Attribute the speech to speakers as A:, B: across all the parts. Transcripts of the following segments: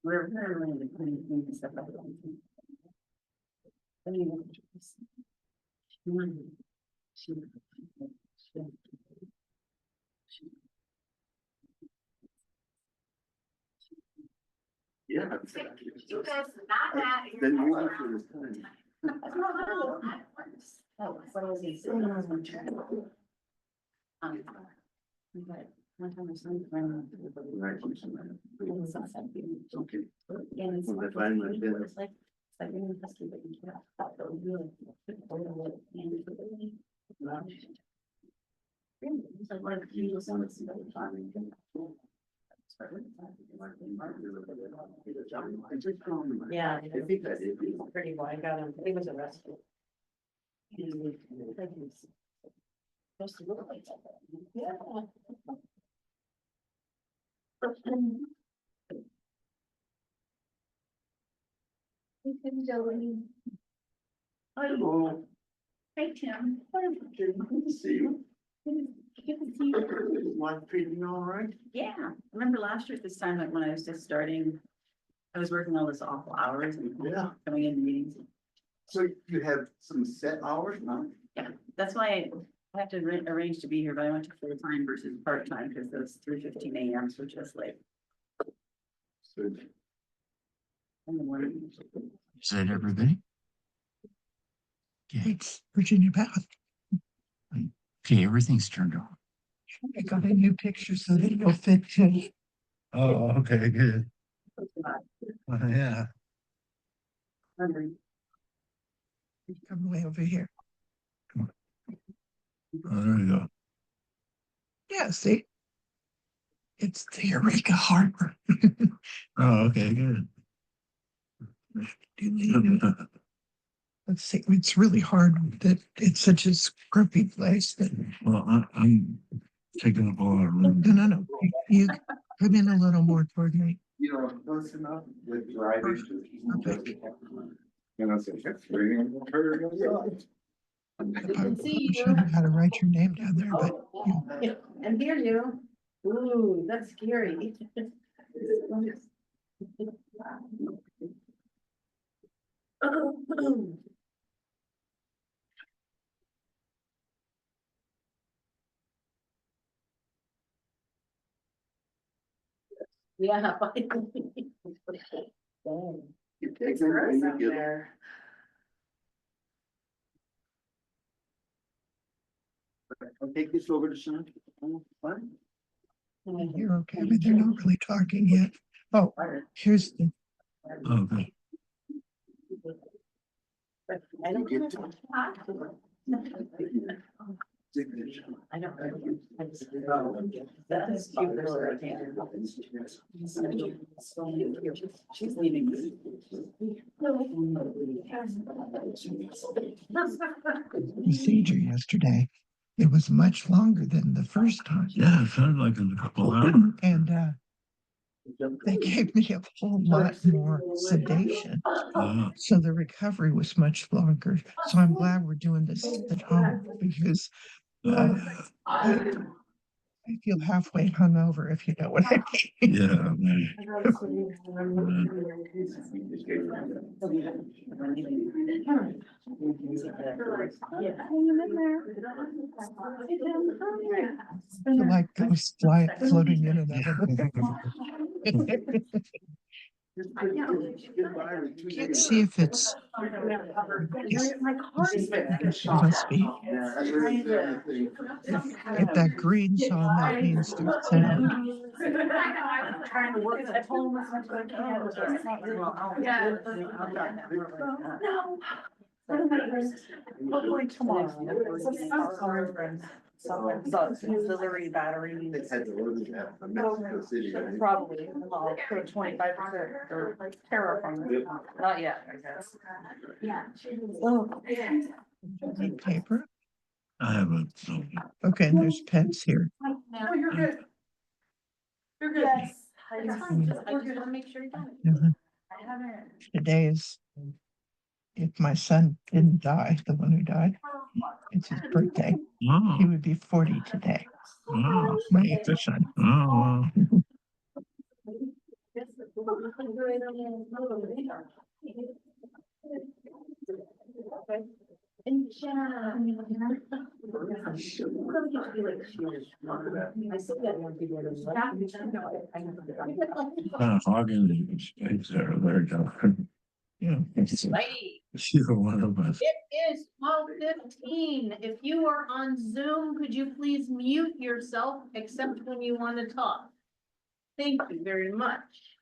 A: We're really putting stuff up.
B: Yeah.
C: You guys not that.
B: Then you want for this time.
A: Oh, what was he saying? But one time or something.
B: Right. Okay.
A: And it's
B: When I find my dinner.
A: it's like really husky, but you can't. But we really. It's like one of the cutest ones. Yeah, pretty boy. I got him. He was arrested. Supposed to look like that. Yeah.
B: Hello.
C: Hey, Tim.
B: Good to see you.
C: Good to see you.
B: Life treating you all right?
A: Yeah, remember last year at this time, like when I was just starting, I was working all this awful hours and
B: Yeah.
A: coming in meetings.
B: So you have some set hours now?
A: Yeah, that's why I have to arrange to be here, but I went to full time versus part time because those 3:15 a.m.s were just like
B: Good.
A: in the morning.
D: Is that everybody? Okay, it's Virginia Path. Okay, everything's turned on. I got a new picture so that it'll fit too. Oh, okay, good. Yeah. Come way over here. Come on. Oh, there you go. Yeah, see? It's the Eureka Harbor. Oh, okay, good. Let's see, it's really hard that it's such a scruffy place that. Well, I'm taking up a lot of room. No. You come in a little more toward me.
B: You know, close enough with driving.
D: Perfect.
B: And I said, that's reading.
D: I probably showed you how to write your name down there, but
A: Yeah, and here you. Ooh, that's scary. Yeah.
B: You take them and you get them.
A: There.
B: I'll take this over to Sean. Fine.
D: you're okay, but they're not really talking yet. Oh, here's the. Okay.
A: I don't
B: Get
A: get
B: to-
A: I don't. I just- That is cute. She's leaving.
D: Procedure yesterday. It was much longer than the first time. Yeah, it sounded like a couple hours. And they gave me a whole lot more sedation. So the recovery was much longer. So I'm glad we're doing this at home because I feel halfway hungover, if you know what I mean. Yeah. Like ghosts floating in and out of the
B: Just get by with two
D: Let's
B: days.
D: see if it's, must be.
B: Yeah, that's really everything.
D: If that green's on, that means there's sound.
A: Trying to work at home as much as I can. Hopefully tomorrow. Auxiliary battery.
B: They had to order that from Mexico City. right?
A: Probably, I'll put 25% or like terror from it. Not yet, I guess.
C: Yeah.
D: Need paper?
E: I have a,
D: Okay, and there's pens here.
A: No, you're good. You're good.
C: Yes.
A: It's fine, I just wanna make sure you got it.
D: Mhm.
A: I haven't.
D: Today is, if my son didn't die, the one who died, it's his birthday.
E: oh,
D: He would be 40 today.
E: oh,
D: My other son.
E: oh, kind of hogging the space there, John.
D: Yeah.
A: Lady.
E: Either one of us.
C: It is 12:15. If you are on Zoom, could you please mute yourself except when you want to talk? Thank you very much.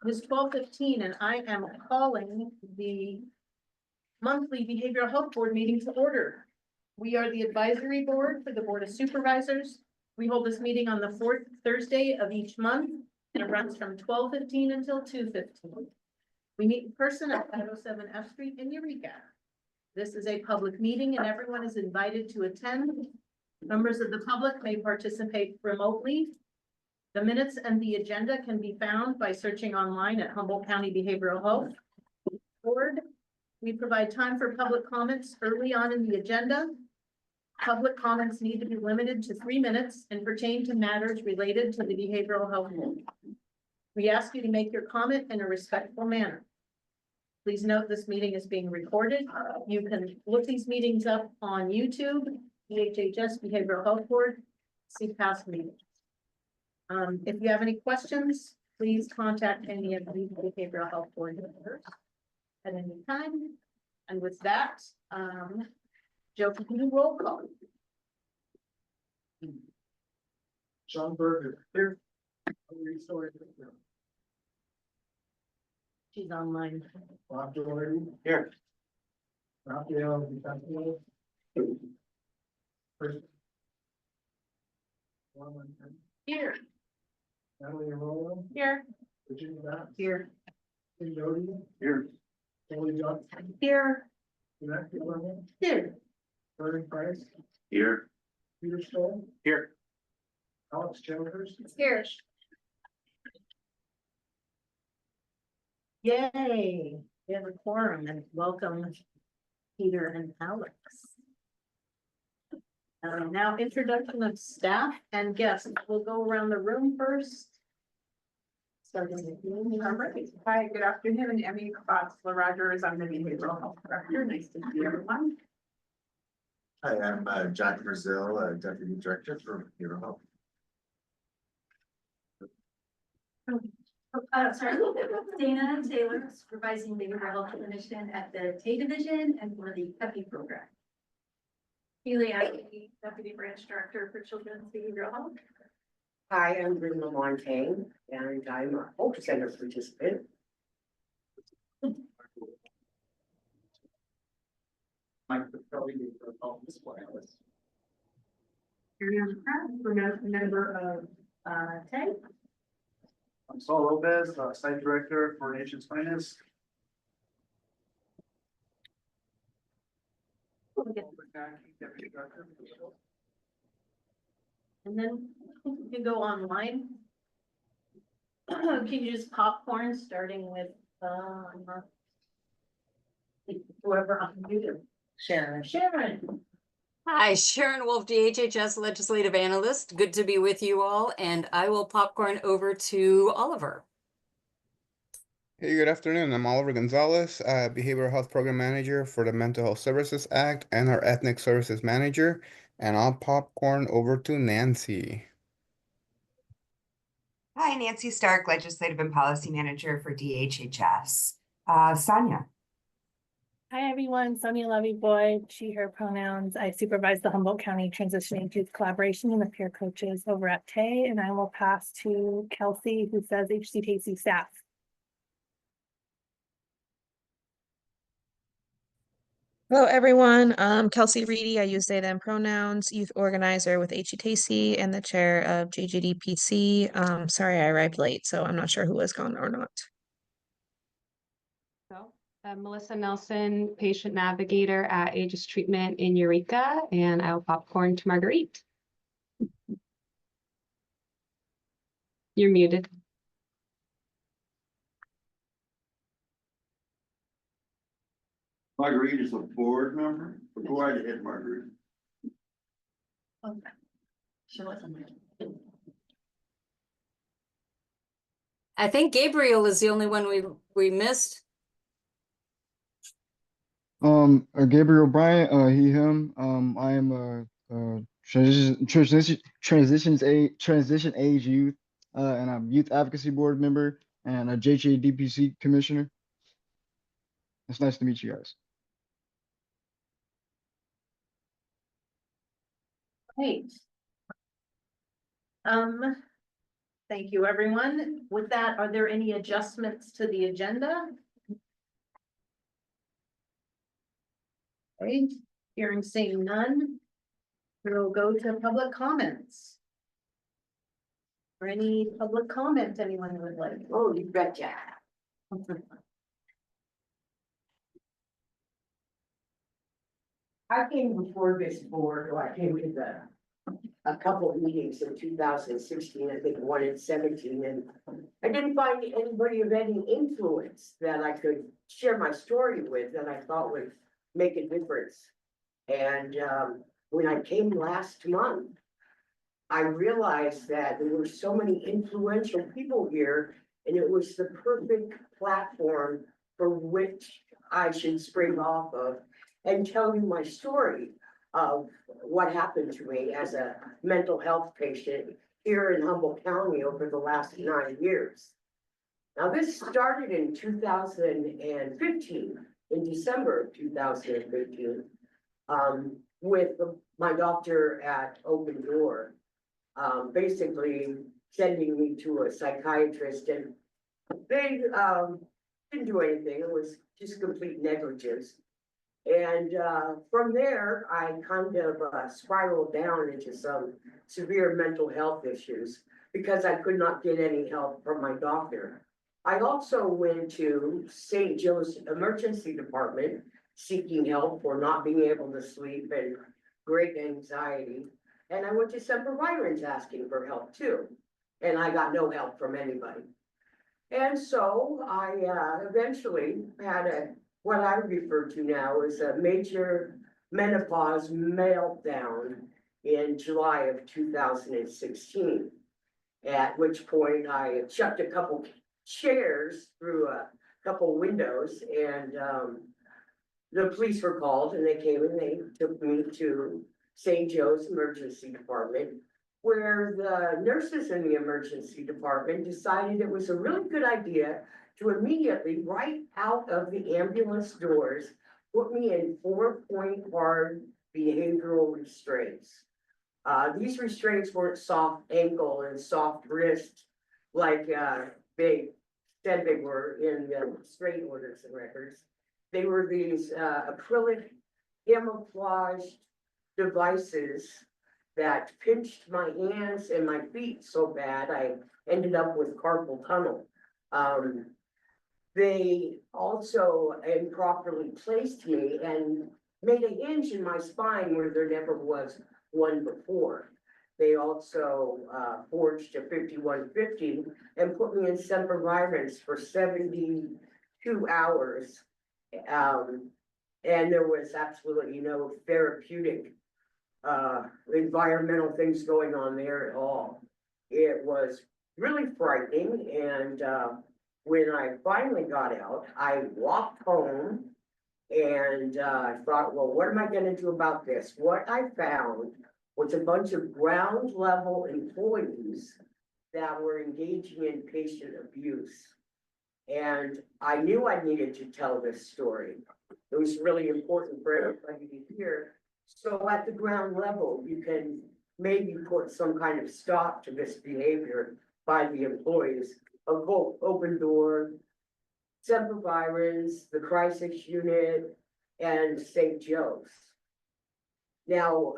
C: It is 12:15 and I am calling the monthly Behavioral Health Board meeting to order. We are the advisory board for the Board of Supervisors. We hold this meeting on the fourth Thursday of each month and it runs from 12:15 until 2:15. We meet in person at 507 F Street in Eureka. This is a public meeting and everyone is invited to attend. Members of the public may participate remotely. The minutes and the agenda can be found by searching online at Humboldt County Behavioral Health Board. We provide time for public comments early on in the agenda. Public comments need to be limited to 3 minutes and pertain to matters related to the behavioral health board. We ask you to make your comment in a respectful manner. Please note this meeting is being recorded. You can look these meetings up on YouTube, EHHS Behavioral Health Board, see past meetings. If you have any questions, please contact any of the Behavioral Health Board members at any time. And with that, Joe, can you roll call?
B: Sean Berger. Here.
C: She's online.
B: Bob Doherty. Here. Raphael DiCaprio. First.
C: Here.
B: Natalie Arroyo.
C: Here.
B: Virginia Bass.
C: Here.
B: Tim Doty. Here. Kelly Johnson.
C: Here.
B: Jack Gilberman.
C: Here.
B: Vernon Price.
E: Here.
B: Peter Stoll.
E: Here.
B: Alex Chambers.
C: Here. Yay, we have a quorum and welcome Peter and Alex. Now introduction of staff and guests. We'll go around the room first. Starting with you, I'm ready.
F: Hi, good afternoon. Emmy Rogers. I'm the Behavioral Health Director. Nice to see everyone.
G: Hi, I'm Jack Brazil, Deputy Director for Behavioral Health.
H: Sorry, Dana Taylor, supervising behavioral health clinician at the Tay Division and for the PEPI program. Keely Ashley, Deputy Branch Director for Children's Behavioral Health.
I: Hi, I'm Brenda Montaigne, and I'm a Hope Center participant.
C: We're member of Tay.
B: I'm Saul Lopez, Site Director for Nation's Finest.
C: And then you can go online. Can you just popcorn starting with whoever unmuted?
A: Sharon.
C: Sharon.
J: Hi, Sharon Wolf, DHHS Legislative Analyst. Good to be with you all, and I will popcorn over to Oliver.
K: Hey, good afternoon. I'm Oliver Gonzalez, Behavioral Health Program Manager for the Mental Health Services Act and our Ethnic Services Manager, and I'll popcorn over to Nancy.
L: Hi, Nancy Stark, Legislative and Policy Manager for DHHS. Sonia.
M: Hi, everyone. Sonia Levy Boyd, she, her pronouns. I supervise the Humboldt County Transitioning Youth Collaboration and the peer coaches over at TAY, and I will pass to Kelsey, who says HCTC staff.
N: Hello, everyone. Kelsey Reedy. I use they, them pronouns, youth organizer with HETC and the chair of JGDPC. Sorry, I arrived late, so I'm not sure who was gone or not.
O: Melissa Nelson, patient navigator at Aegis Treatment in Eureka, and I'll popcorn to Marguerite. You're muted.
E: Marguerite is a board member. Go right ahead, Marguerite.
A: Okay. She wasn't.
J: I think Gabriel is the only one we missed.
P: Gabriel Bryant, he, him. I am a transition age youth, and I'm youth advocacy board member and a JJDPC commissioner. It's nice to meet you guys.
C: Great. Thank you, everyone. With that, are there any adjustments to the agenda? Right, hearing seeing none. We'll go to public comments. Or any public comment anyone would like?
I: Oh, you betcha. I came before this board, or I came to a couple of meetings in 2016, I think one in 17, and I didn't find anybody of any influence that I could share my story with that I thought would make a difference. And when I came last month, I realized that there were so many influential people here, and it was the perfect platform for which I should spring off of and tell you my story of what happened to me as a mental health patient here in Humboldt County over the last 9 years. Now, this started in 2015, in December of 2015, with my doctor at Open Door, basically sending me to a psychiatrist, and they didn't do anything. It was just complete negligence. And from there, I kind of spiraled down into some severe mental health issues because I could not get any help from my doctor. I also went to St. Joe's Emergency Department seeking help for not being able to sleep and great anxiety. And I went to Semper Virens asking for help too. And I got no help from anybody. And so I eventually had what I refer to now as a major menopause meltdown in July of 2016. At which point I chucked a couple chairs through a couple windows, and the police were called, and they came and they took me to St. Joe's Emergency Department, where the nurses in the emergency department decided it was a really good idea to immediately, right out of the ambulance doors, put me in 4-point hard behavioral restraints. These restraints weren't soft ankle and soft wrist like they said they were in the restraint orders and records. They were these acrylic camouflaged devices that pinched my hands and my feet so bad I ended up with carpal tunnel. They also improperly placed me and made a hinge in my spine where there never was one before. They also forged a 5150 and put me in Semper Virens for 72 hours. And there was absolutely no therapeutic environmental things going on there at all. It was really frightening, and when I finally got out, I walked home and I thought, well, what am I gonna do about this? What I found was a bunch of ground level employees that were engaging in patient abuse. And I knew I needed to tell this story. It was really important for everybody to hear. So at the ground level, you can maybe put some kind of stop to this behavior by the employees of both Open Door, Semper Virens, the crisis unit, and St. Joe's. Now,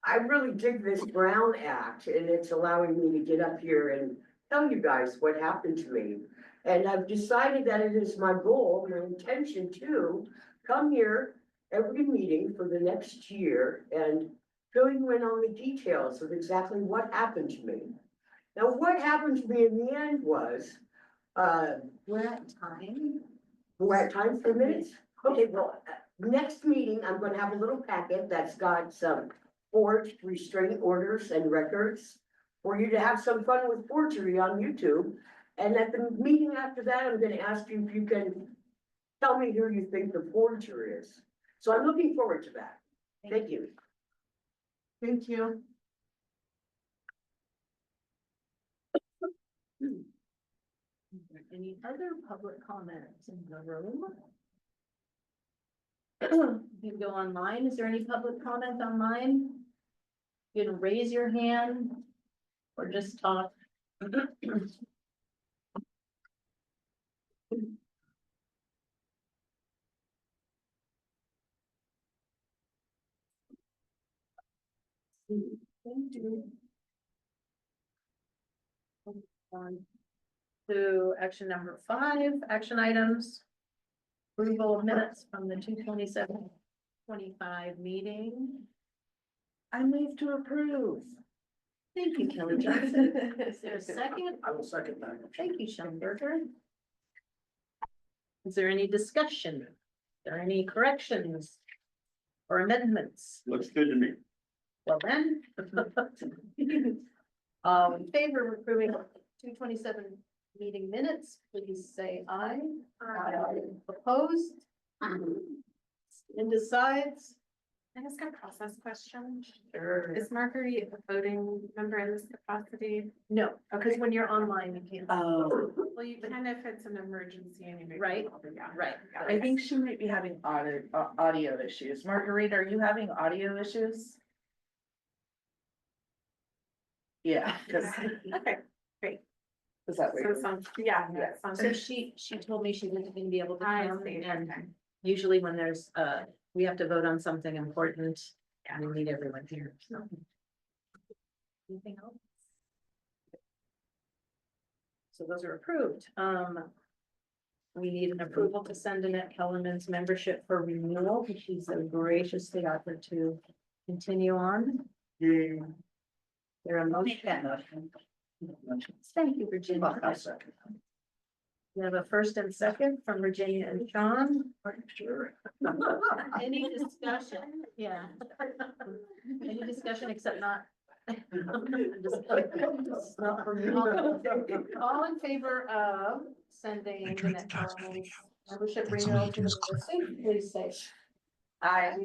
I: I really dig this Brown Act, and it's allowing me to get up here and tell you guys what happened to me. And I've decided that it is my goal, my intention to come here every meeting for the next year and fill you in on the details of exactly what happened to me. Now, what happened to me in the end was,
A: We're at time.
I: we're at time for minutes? Okay, well, next meeting, I'm gonna have a little packet that's got some forged restraining orders and records for you to have some fun with forgery on YouTube. And at the meeting after that, I'm gonna ask you if you can tell me who you think the forger is. So I'm looking forward to that. Thank you.
C: Thank you. Any other public comments in the room? You can go online. Is there any public comment online? You can raise your hand or just talk. Thank you. On to action number 5, action items. Approval of minutes from the 2/27/25 meeting. I move to approve. Thank you, Kelly Johnson. Is there a second?
B: I will second that.
C: Thank you, Schellenberger. Is there any discussion? Are there any corrections or amendments?
B: Looks good to me.
C: Well then. In favor of approving 2/27 meeting minutes, please say aye. Aye. Opposed? Indecides?
O: I just got a process question.
C: Sure.
O: Is Marguerite a voting member in this capacity?
C: No, because when you're online, you can't.
A: Oh,
O: Well, you can if it's an emergency and you make.
C: Right,
O: Yeah.
C: right.
F: I think she might be having audio issues. Marguerite, are you having audio issues? Yeah, because,
O: Okay, great.
F: is that
O: So
F: weird?
O: sounds, yeah, that sounds.
C: So she told me she wasn't gonna be able to
O: I
C: come,
O: see,
C: and
O: okay.
C: usually when there's, we have to vote on something important, we need everyone here, so. Anything else? So those are approved. We need an approval to send Annette Kellerman's membership for renewal, because she's so graciously offered to continue on. There a
A: I'll make
C: motion?
A: that motion.
C: Thank you, Virginia.
B: I'll second.
C: We have a first and second from Virginia and Sean.
B: Sure.
C: Any discussion? Yeah. Any discussion except not. Not for me. All in favor of sending the next membership
D: That's all
C: renewal
D: you
C: to
D: do
C: the
D: is click.
C: state, please say.
F: I.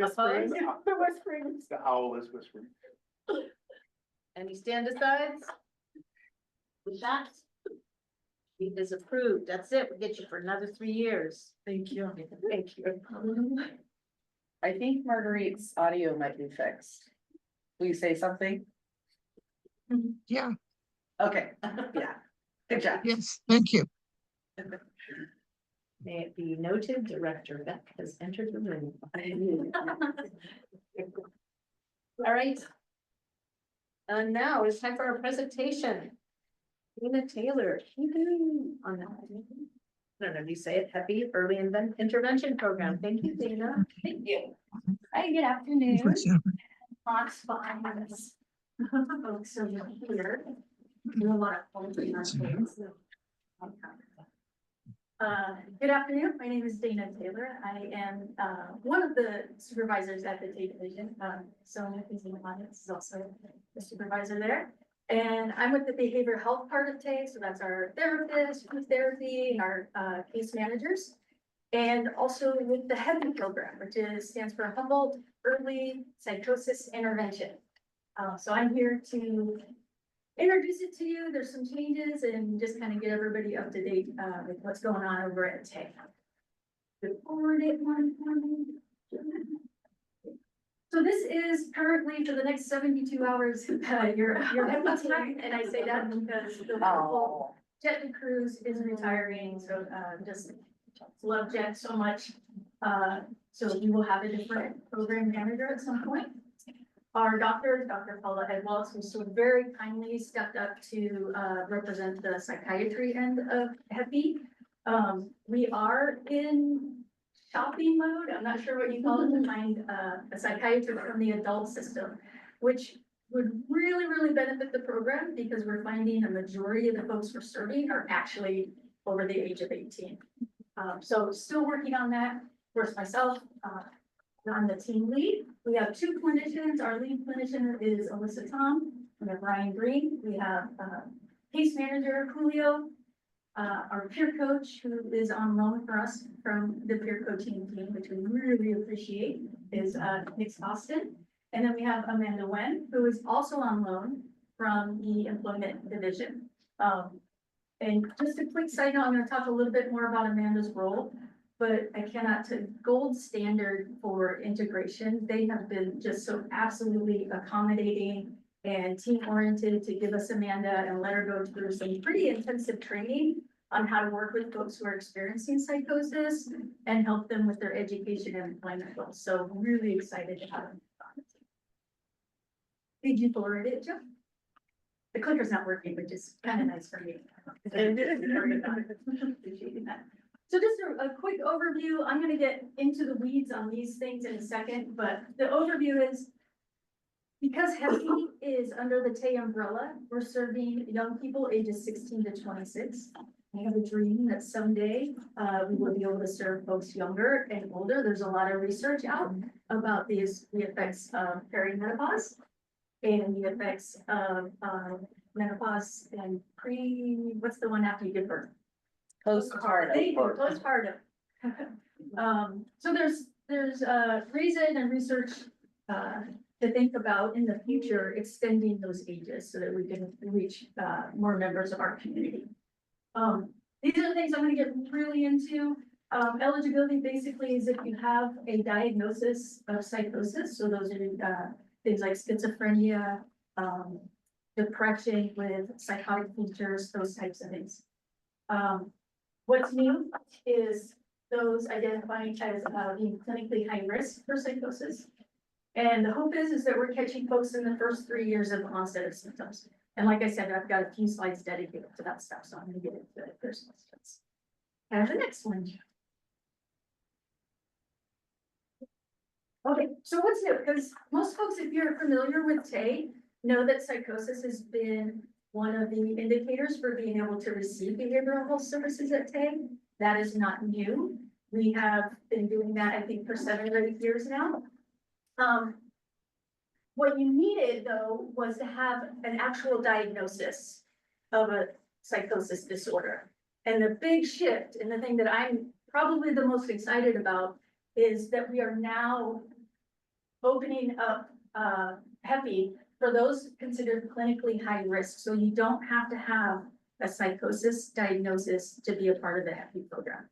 C: Opposed?
F: The whispering.
B: The owl is whispering.
C: Any stand asides? With that, it is approved. That's it. We get you for another 3 years.
F: Thank you.
C: Thank you.
F: I think Marguerite's audio might be fixed. Will you say something?
D: Yeah,
F: Okay, yeah. Good job.
D: yes, thank you.
C: May it be noted, Director Beck has entered the room. All right. And now it's time for our presentation. Tina Taylor, on that. I don't know if you say it, Happy Early Intervention Program. Thank you, Tina.
H: Thank you. Hi, good afternoon. Fox Farms. Folks are here. Do a lot of holding our things. Good afternoon. My name is Dana Taylor. I am one of the supervisors at the T Division. So is in the audience, is also the supervisor there. And I'm with the behavioral health part of TAE, so that's our therapist, food therapy, and our case managers. And also with the HEPI program, which stands for Humboldt Early Psychosis Intervention. So I'm here to introduce it to you. There's some changes and just kind of get everybody up to date with what's going on over at TAG. Forward it one for me. So this is currently for the next 72 hours, your happy time, and I say that because the wonderful Jet Cruz is retiring, so just love Jet so much. So we will have a different program manager at some point. Our Dr. Paula Edwalds, who so very kindly stepped up to represent the psychiatry end of HEPI. We are in shopping mode. I'm not sure what you call it, to find a psychiatrist from the adult system, which would really, really benefit the program because we're finding a majority of the folks we're serving are actually over the age of 18. So still working on that. Of course, myself, I'm the team lead. We have 2 clinicians. Our lead clinician is Alyssa Tom. We have Ryan Green. We have case manager Julio. Our peer coach, who is on loan for us from the peer coaching team, which we really appreciate, is Nick Austin. And then we have Amanda Wen, who is also on loan from the employment division. And just a quick side note, I'm going to talk a little bit more about Amanda's role, but I cannot to gold standard for integration. They have been just so absolutely accommodating and team-oriented to give us Amanda and let her go through some pretty intensive training on how to work with folks who are experiencing psychosis and help them with their education and employment goals. So really excited to have them on the team. Did you forward it, Joe? The clicker's not working, which is kind of nice for me. Appreciating that. So just a quick overview. I'm going to get into the weeds on these things in a second, but the overview is because HEPI is under the TAY umbrella, we're serving young people ages 16 to 26. I have a dream that someday we will be able to serve folks younger and older. There's a lot of research out about the effects of perimenopause and the effects of menopause and what's the one after you give birth? Postpartum. Postpartum. So there's reason and research to think about in the future, extending those ages so that we can reach more members of our community. These are the things I'm going to get really into. Eligibility basically is if you have a diagnosis of psychosis. So those are things like schizophrenia, depression with psychotic features, those types of things. What's new is those identifying as being clinically high risk for psychosis. And the hope is that we're catching folks in the first 3 years of onset of symptoms. And like I said, I've got a few slides dedicated to that stuff, so I'm going to get into it first. And the next one. Okay, so what's new? Because most folks, if you're familiar with TAY, know that psychosis has been one of the indicators for being able to receive behavioral health services at TAY. That is not new. We have been doing that, I think, for 7 or 8 years now. What you needed, though, was to have an actual diagnosis of a psychosis disorder. And the big shift, and the thing that I'm probably the most excited about, is that we are now opening up HEPI for those considered clinically high risk. So you don't have to have a psychosis diagnosis to be a part of the HEPI program.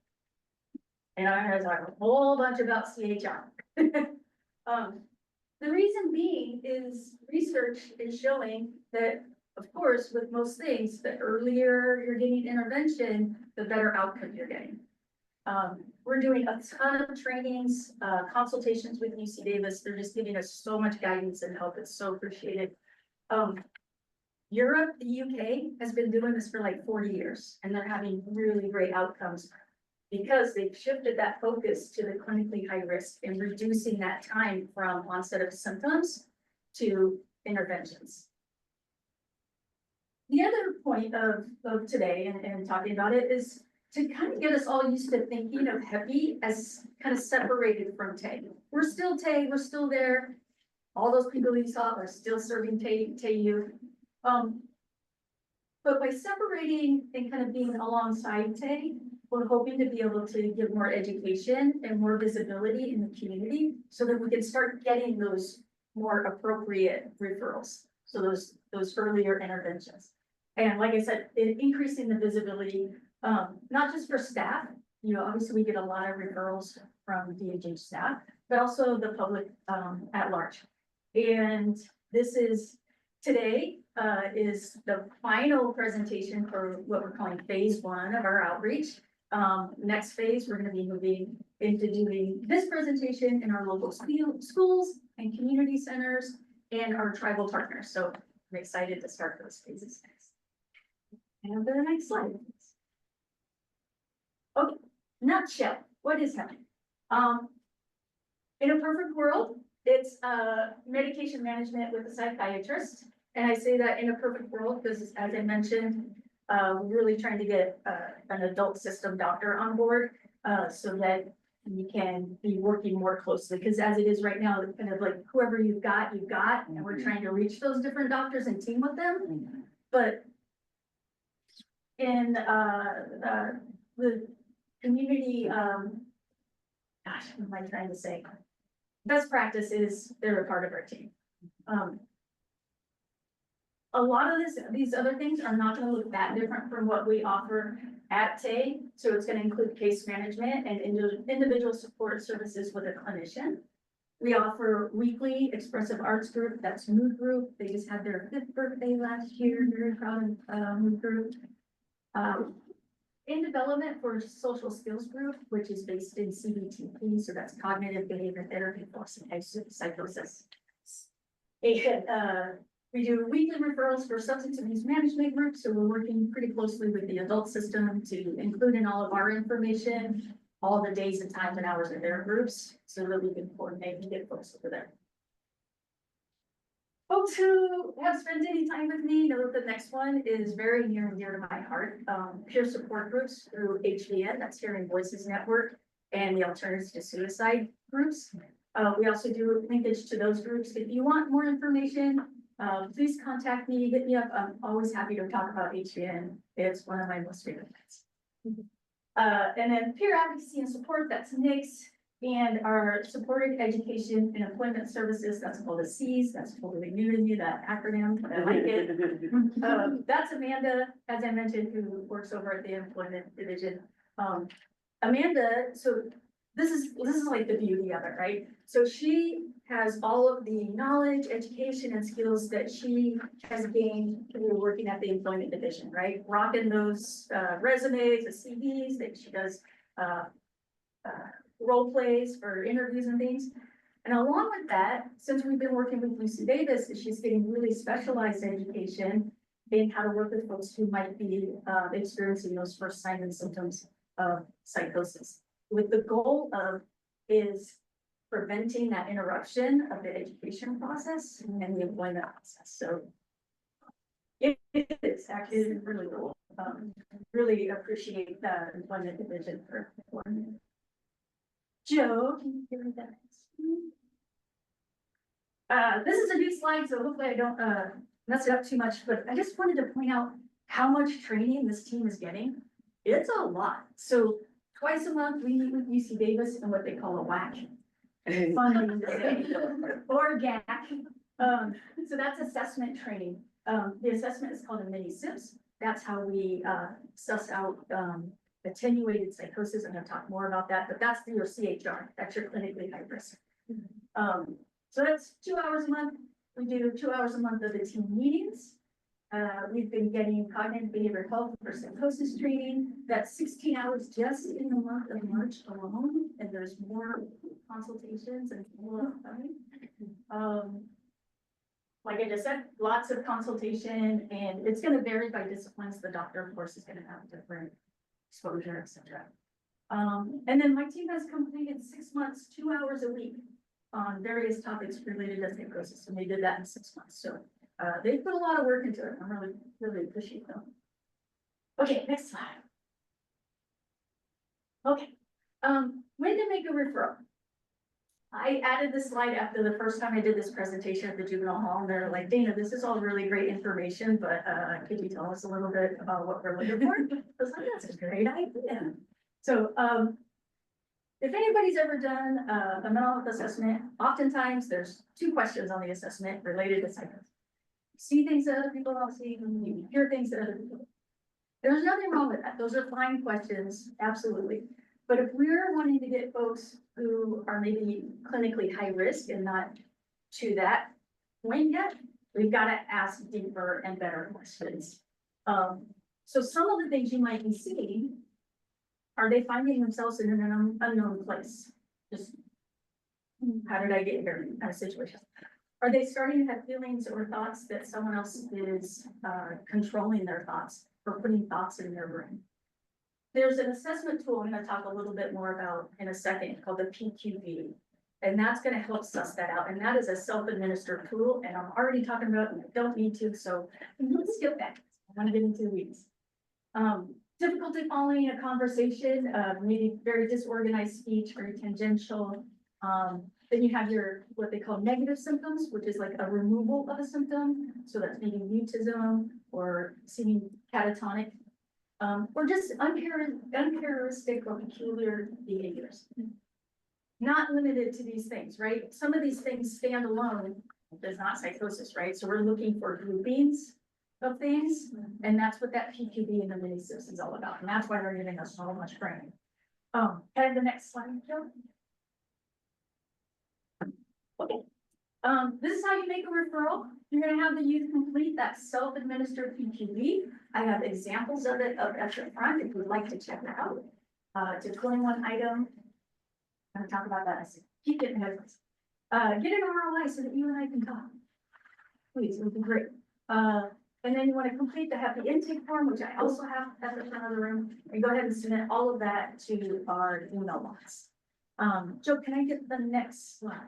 H: And I'm going to talk a whole bunch about CHR. The reason being is research is showing that, of course, with most things, the earlier you're getting intervention, the better outcome you're getting. We're doing a ton of trainings, consultations with UC Davis. They're just giving us so much guidance and help. It's so appreciated. Europe, the UK has been doing this for like 40 years, and they're having really great outcomes because they've shifted that focus to the clinically high risk and reducing that time from onset of symptoms to interventions. The other point of today and talking about it is to kind of get us all used to thinking of HEPI as kind of separated from TAY. We're still TAY, we're still there. All those people you saw are still serving TAY youth. But by separating and kind of being alongside TAY, we're hoping to be able to give more education and more visibility in the community so that we can start getting those more appropriate referrals. So those earlier interventions. And like I said, increasing the visibility, not just for staff, you know, obviously we get a lot of referrals from DHH staff, but also the public at large. And this is, today is the final presentation for what we're calling phase 1 of our outreach. Next phase, we're gonna be moving into doing this presentation in our local schools and community centers and our tribal partners. So I'm excited to start those phases next. And the next slide. Please. Okay, nutshell, what is happening? In a perfect world, it's medication management with a psychiatrist. And I say that in a perfect world because, as I mentioned, we're really trying to get an adult system doctor on board so that you can be working more closely. Because as it is right now, it's kind of like whoever you've got, and we're trying to reach those different doctors and team with them. But in the community, gosh, what am I trying to say? Best practice is they're a part of our team. A lot of these other things are not gonna look that different from what we offer at TAY. So it's gonna include case management and individual support services with a clinician. We offer weekly expressive arts group, that's Mood Group. They just had their 5th birthday last year, very proud of Mood Group. In development for social skills group, which is based in CBTP, so that's cognitive behavior therapy for psychosis. And we do weekly referrals for substance abuse management groups, so we're working pretty closely with the adult system to include in all of our information, all the days and times and hours of their groups, so that we can coordinate and get folks over there. Folks who have spent any time with me know that the next one is very near and dear to my heart. Peer support groups through HVN, that's Hearing Voices Network, and the Alternatives to Suicide groups. We also do linkage to those groups. If you want more information, please contact me, hit me up. I'm always happy to talk about HVN. It's one of my most favorite things. And then peer advocacy and support, that's NICS. And our supported education and employment services, that's called a CES, that's totally new to me, that acronym, but I like it. That's Amanda, as I mentioned, who works over at the employment division. Amanda, so this is like the beauty of it, right? So she has all of the knowledge, education, and skills that she has gained through working at the employment division, right? Rocking those resumes, the CVs that she does, role plays for interviews and things. And along with that, since we've been working with Lucy Davis, she's getting really specialized education in how to work with folks who might be experiencing those first signs and symptoms of psychosis. With the goal of is preventing that interruption of the education process and the employment process. So it is actually really cool. Really appreciate the employment division for one. Joe, can you give me that? This is a new slide, so hopefully I don't mess it up too much, but I just wanted to point out how much training this team is getting. It's a lot. So twice a month, we meet with UC Davis and what they call a WAC. Fun to say. Or GAC. So that's assessment training. The assessment is called a mini SIPS. That's how we suss out attenuated psychosis. I'm going to talk more about that, but that's your CHR. That's your clinically high risk. So that's 2 hours a month. We do 2 hours a month of the team meetings. We've been getting cognitive behavioral health for psychosis training. That's 16 hours just in the month of March alone, and there's more consultations and more coming. Like I just said, lots of consultation, and it's going to vary by disciplines. The doctor, of course, is going to have different exposure, etc. And then my team has completed 6 months, 2 hours a week on various topics related to psychosis, and they did that in 6 months. So they put a lot of work into it. I really appreciate them. Okay, next slide. Okay, when to make a referral. I added this slide after the first time I did this presentation at the juvenile hall, and they're like, Dana, this is all really great information, but could you tell us a little bit about what we're looking for? I was like, that's a great idea. So If anybody's ever done a mental health assessment, oftentimes there's two questions on the assessment related to psychosis. See things that other people don't see, and you hear things that other people don't. There's nothing wrong with that. Those are fine questions, absolutely. But if we're wanting to get folks who are maybe clinically high risk and not to that point yet, we've got to ask deeper and better questions. So some of the things you might be seeing, are they finding themselves in an unknown place? Just, how did I get here kind of situation? Are they starting to have feelings or thoughts that someone else is controlling their thoughts or putting thoughts in their brain? There's an assessment tool I'm going to talk a little bit more about in a second called the PQB. And that's going to help suss that out. And that is a self-administered tool. And I'm already talking about it and I don't need to. So let's skip that. I want to get into the weeds. Difficulty following a conversation, maybe very disorganized speech or tangential. Then you have your, what they call negative symptoms, which is like a removal of a symptom. So that's maybe mutism or seeming catatonic, or just uncharacteristic or peculiar behaviors. Not limited to these things, right? Some of these things stand alone, there's not psychosis, right? So we're looking for groupings of things, and that's what that PQB and the mini SIFs is all about. And that's why they're giving us so much training. And the next slide, Joe. Okay. This is how you make a referral. You're gonna have the youth complete that self-administered PQB. I have examples of it up at the front if you'd like to check it out. It's a 21 item. I'm gonna talk about that. Keep getting ahead of us. Get an ROI so that you and I can talk. Please, it would be great. And then you want to complete the happy intake form, which I also have at the front of the room, and go ahead and submit all of that to our email box. Joe, can I get the next slide?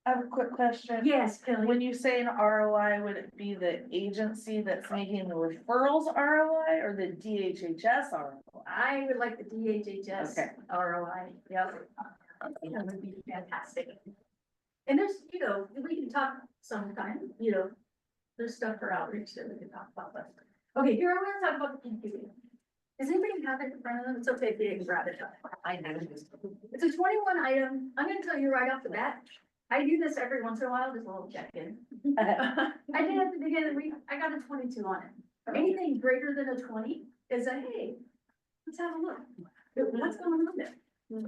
F: I have a quick question.
H: Yes, Kelly.
F: When you say an ROI, would it be the agency that's making the referrals ROI or the DHHS ROI?
H: I would like the DHHS
F: Okay.
H: ROI. Yep. That would be fantastic. And there's, we can talk sometime, there's stuff for outreach that we can talk about. But okay, here I want to talk about the PQB. Does anybody have it in front of them? It's okay if you didn't grab it. I know. It's a 21 item. I'm going to tell you right off the bat. I do this every once in a while, just a little check-in. I did at the beginning of the week, I got a 22 on it. Anything greater than a 20 is a, hey, let's have a look. What's going on there?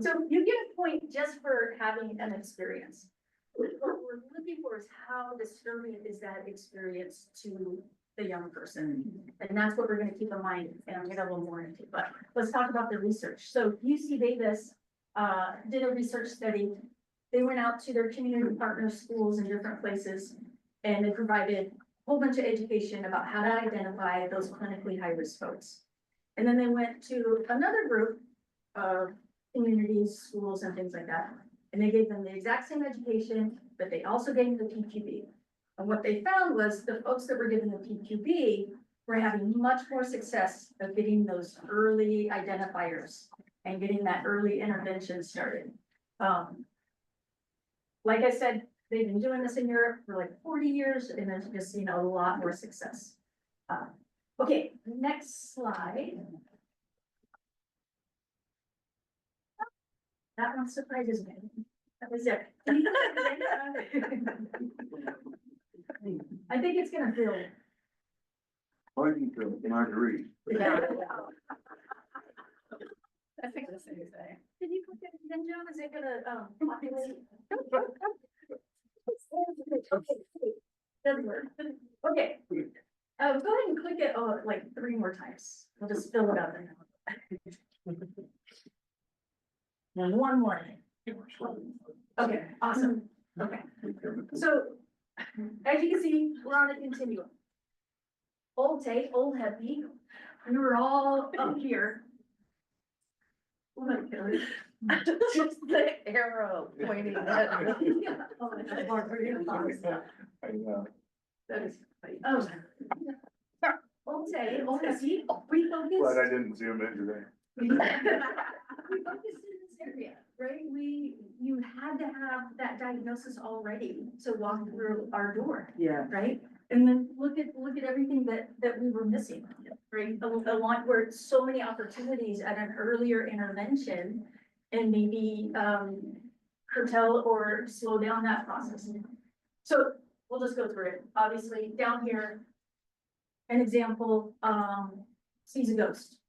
H: So you get a point just for having an experience. What we're looking for is how disturbing is that experience to the young person. And that's what we're going to keep in mind. And I'm going to go a little more into, but let's talk about the research. So UC Davis did a research study. They went out to their community partner schools in different places, and they provided a whole bunch of education about how to identify those clinically high-risk folks. And then they went to another group of communities, schools, and things like that. And they gave them the exact same education, but they also gave them the PQB. And what they found was the folks that were given the PQB were having much more success of getting those early identifiers and getting that early intervention started. Like I said, they've been doing this in Europe for like 40 years, and they've just seen a lot more success. Okay, next slide. That one surprises me. That was it. I think it's gonna build.
B: I think Marguerite.
H: Yeah. I think the same thing. Did you put that in, Joe? Is it gonna, populate? Okay, doesn't work. Okay. Go ahead and click it, like 3 more times. We'll just fill it up. And one more. Okay, awesome. Okay. So, as you can see, we're on a continuum. Old Tay, old Happy, we were all up here.
F: Just the arrow pointing at.
H: Oh, that's hard for you to follow. That is funny. Oh. Old Tay, old Happy, we focus.
B: Glad I didn't zoom in today.
H: We focused in this area, right? You had to have that diagnosis already to walk through our door.
F: Yeah.
H: Right? And then look at everything that we were missing, right? The one where so many opportunities at an earlier intervention and maybe, curtail or slow down that process. So we'll just go through it. Obviously, down here, an example, sees a ghost.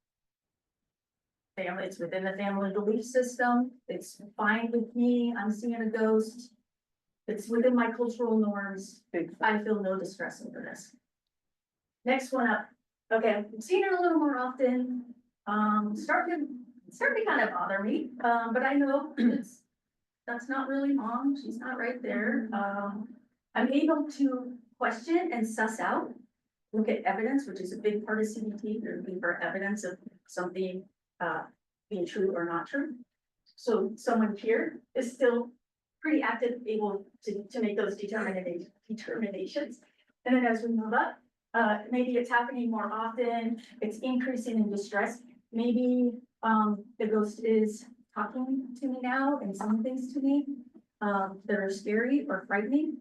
H: Family, it's within the family belief system. It's fine with me. I'm seeing a ghost. It's within my cultural norms. I feel no distress over this. Next one up. Okay, I'm seeing it a little more often. Starting to kind of bother me. But I know that's not really mom. She's not right there. I'm able to question and suss out, look at evidence, which is a big part of CBT. They're looking for evidence of something being true or not true. So someone here is still pretty active, able to make those determinations. And then as we move up, maybe it's happening more often, it's increasing in distress. Maybe the ghost is talking to me now and saying things to me that are scary or frightening.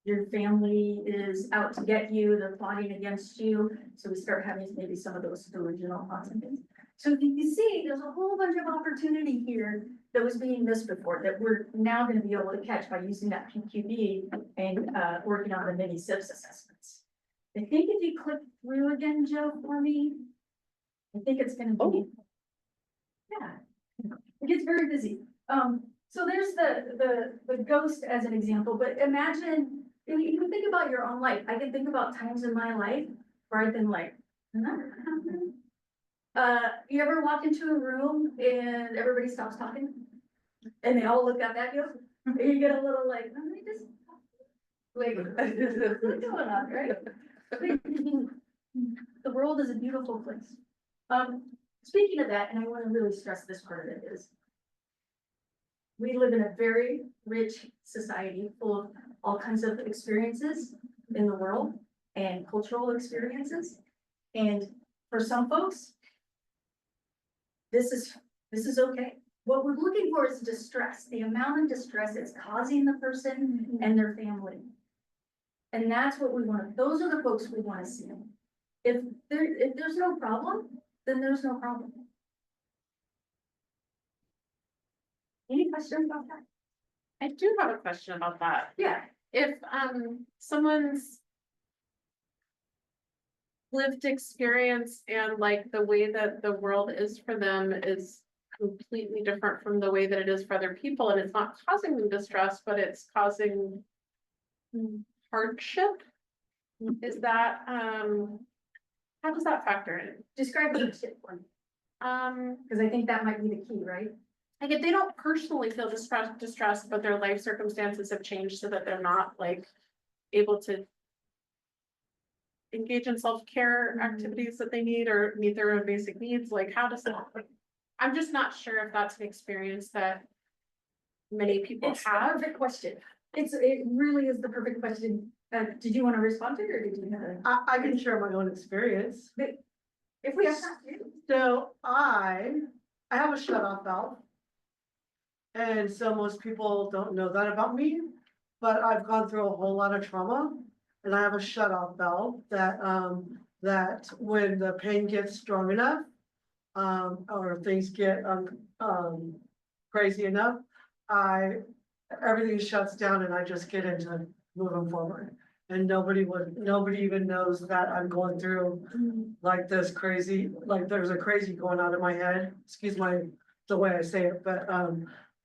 H: Your family is out to get you, they're plotting against you. So we start having maybe some of those delusional thoughts and things. So you can see, there's a whole bunch of opportunity here that was being missed before that we're now going to be able to catch by using that PQB and working on the mini SIPS assessments. I think if you click through again, Joe, for me, I think it's going to be, yeah, it gets very busy. So there's the ghost as an example, but imagine, you can think about your own life. I can think about times in my life where I've been like, you ever walk into a room and everybody stops talking? And they all look up at you, and you get a little like, let me just, like, what's going on, right? The world is a beautiful place. Speaking of that, and I want to really stress this part of it is, we live in a very rich society full of all kinds of experiences in the world and cultural experiences. And for some folks, this is okay. What we're looking for is distress, the amount of distress it's causing the person and their family. And that's what we want. Those are the folks we want to see. If there's no problem, then there's no problem. Any questions about that?
O: I do have a question about that.
H: Yeah.
O: If someone's lived experience and like the way that the world is for them is completely different from the way that it is for other people, and it's not causing them distress, but it's causing hardship, is that how does that factor in?
H: Describe the hardship one. Because I think that might be the key, right?
O: Like if they don't personally feel distressed, but their life circumstances have changed so that they're not like able to engage in self-care activities that they need or meet their own basic needs, like how does that, I'm just not sure if that's an experience that many people
H: It's a
O: have.
H: perfect question. It really is the perfect question. Did you want to respond to it or did you have
Q: I can share my own experience.
H: if we have time to.
Q: So I have a shut-off valve. And so most people don't know that about me, but I've gone through a whole lot of trauma. And I have a shut-off valve that that when the pain gets strong enough, or things get crazy enough, everything shuts down and I just get into moving forward. And nobody even knows that I'm going through like this crazy, like there's a crazy going on in my head. Excuse the way I say it, but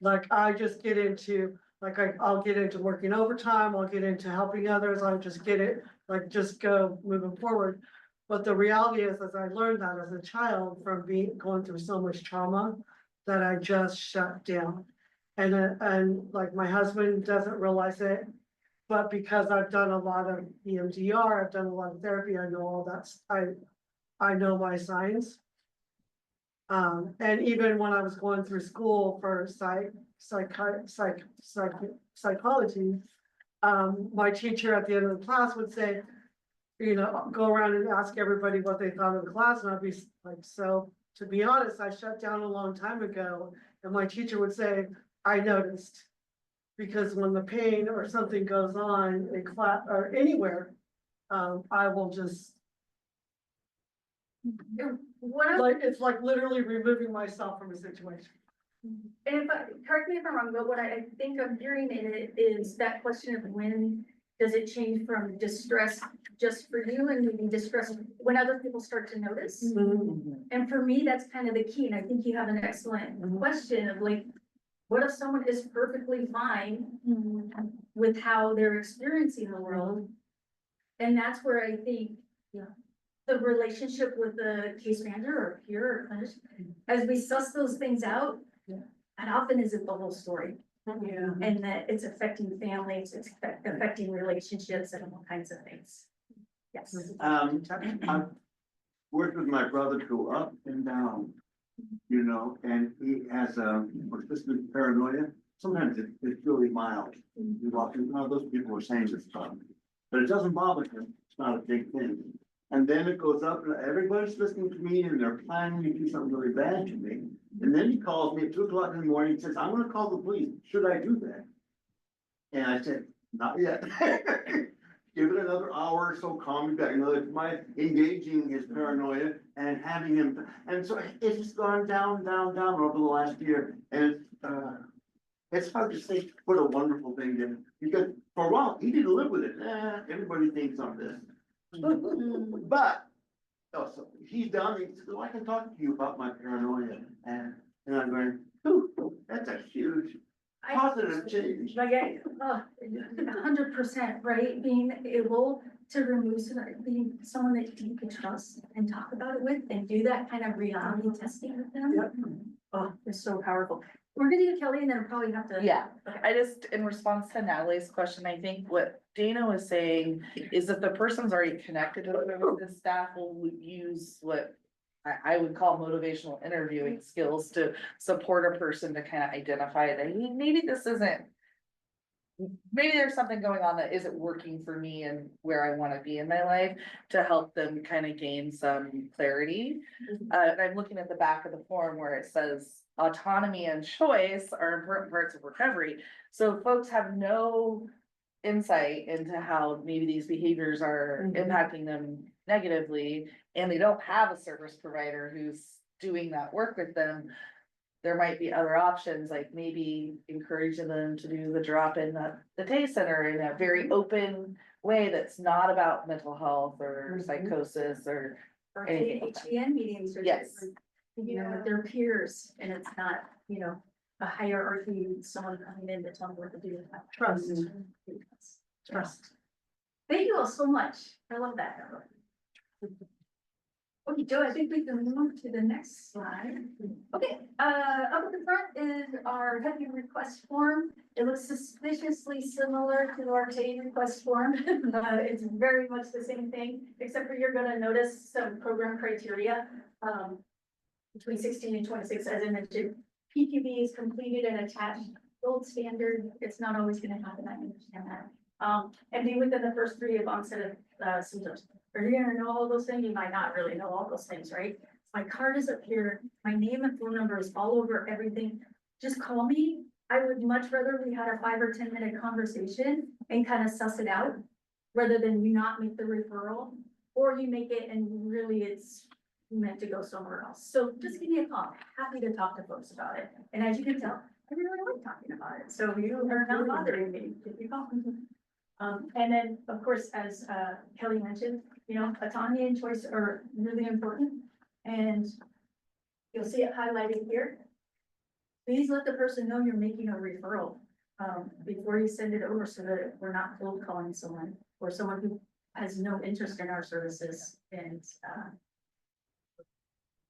Q: like I just get into, like I'll get into working overtime, I'll get into helping others, I'll just get it, like just go moving forward. But the reality is, as I learned that as a child from going through so much trauma, that I just shut down. And like my husband doesn't realize it, but because I've done a lot of EMDR, I've done a lot of therapy, I know all that, I know my signs. And even when I was going through school for psychology, my teacher at the end of the class would say, you know, go around and ask everybody what they thought of the class, and I'd be like, so to be honest, I shut down a long time ago, and my teacher would say, I noticed. Because when the pain or something goes on in class or anywhere, I will just.
H: What
Q: Like, it's like literally removing myself from a situation.
H: And correct me if I'm wrong, but what I think I'm hearing in it is that question of when does it change from distress just for you and maybe distress when other people start to notice? And for me, that's kind of the key, and I think you have an excellent question of like, what if someone is perfectly fine with how they're experiencing the world? And that's where I think the relationship with the case manager or peer or clinician, as we suss those things out, and often isn't the whole story. And that it's affecting families, it's affecting relationships and all kinds of things. Yes.
R: I've worked with my brother go up and down, you know, and he has persistent paranoia. Sometimes it's really mild. You walk in, oh, those people are saying this stuff, but it doesn't bother him. It's not a big thing. And then it goes up and everybody's listening to me and they're planning to do something really bad to me. And then he calls me at 2 o'clock in the morning and says, I'm gonna call the police. Should I do that? And I said, not yet. Give it another hour or so, calm me back. You know, it's my engaging his paranoia and having him, and so it's just gone down, down, down over the last year. And it's hard to say what a wonderful thing to, because for a while, he didn't live with it. Everybody thinks I'm this. But, oh, so he's done, he said, oh, I can talk to you about my paranoia. And I'm going, ooh, that's a huge positive change.
H: Like, 100%, right? Being able to remove, being someone that you can trust and talk about it with and do that kind of reality testing with them. Oh, it's so powerful. We're gonna do Kelly and then probably have to.
F: Yeah, I just, in response to Natalie's question, I think what Dana was saying is if the person's already connected to the staff, will use what I would call motivational interviewing skills to support a person to kind of identify that "Hey, maybe this isn't, maybe there's something going on that isn't working for me and where I want to be in my life," to help them kind of gain some clarity. And I'm looking at the back of the form where it says autonomy and choice are important parts of recovery. So folks have no insight into how maybe these behaviors are impacting them negatively, and they don't have a service provider who's doing that work with them. There might be other options, like maybe encouraging them to do the drop in the day center in a very open way that's not about mental health or psychosis or anything like that.
H: HBN meetings or.
F: Yes.
H: You know, with their peers, and it's not, you know, a hierarchy, someone coming in to tell them what to do. Trust. Trust. Thank you all so much. I love that. Okay, Joe, I think we can move to the next slide. Okay, up at the front is our HEPI request form. It looks suspiciously similar to our TAE request form. It's very much the same thing, except for you're gonna notice some program criteria. Between 16 and 26, as I mentioned, PQB is completed and attached, gold standard. It's not always gonna happen, I understand that. And be within the first 3 of onset of symptoms. Are you gonna know all those things? You might not really know all those things, right? My card is up here, my name and phone number is all over everything. Just call me. I would much rather we had a 5 or 10 minute conversation and kind of suss it out, rather than you not make the referral, or you make it and really it's meant to go somewhere else. So just give me a call. Happy to talk to folks about it. And as you can tell, I really like talking about it. So you are not bothering me if you call. And then, of course, as Kelly mentioned, you know, autonomy and choice are really important. And you'll see it highlighted here. Please let the person know you're making a referral before you send it over, so that we're not cold calling someone or someone who has no interest in our services and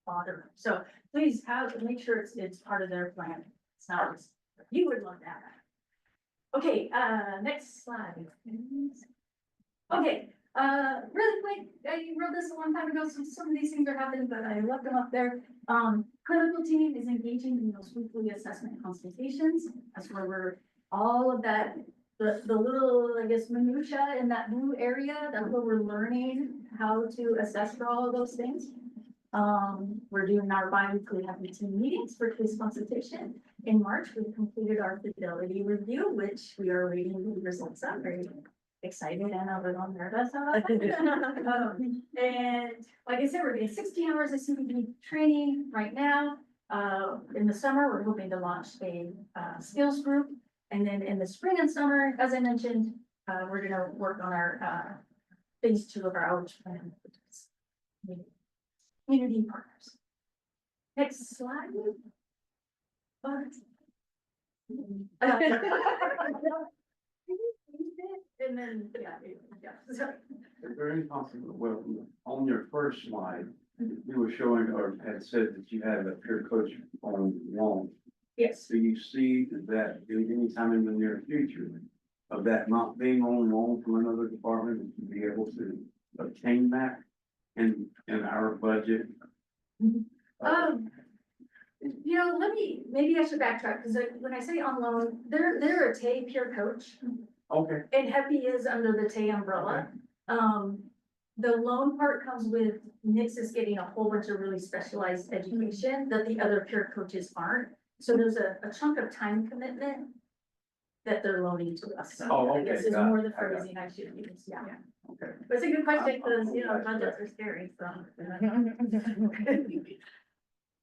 H: bother. So please make sure it's part of their plan. It's not, you would love that. Okay, next slide. Okay, really quick, I wrote this a long time ago, so some of these things are happening, but I left them up there. Clinical team is engaging in those weekly assessment consultations. That's where we're all of that, the little, I guess, minutia in that blue area, that's where we're learning how to assess for all of those things. We're doing our bi-weekly HEPI team meetings for case consultation. In March, we completed our fidelity review, which we are reading the results of. excited and a little nervous about that. And like I said, we're getting 16 hours of CPD training right now. In the summer, we're hoping to launch a skills group. And then in the spring and summer, as I mentioned, we're gonna work on our phase 2 of our outreach plan. Which is community partners. Next slide. And then, sorry.
R: Is there any possible, well, on your first slide, you were showing or had said that you had a peer coach on loan.
H: Yes.
R: Do you see that any time in the near future of that not being on loan from another department to be able to obtain that in our budget?
H: You know, maybe I should backtrack, because when I say on loan, they're a TAY peer coach.
R: Okay.
H: And HEPI is under the TAY umbrella. The loan part comes with Nix is getting a whole bunch of really specialized education that the other peer coaches aren't. So there's a chunk of time commitment that they're loaning to us.
R: Oh,
H: I guess
R: okay,
H: is
R: got it,
H: more the
R: I got it.
H: phrasing I should use, yeah.
R: Okay.
H: But it's a good question, because, you know, budgets are scary, so.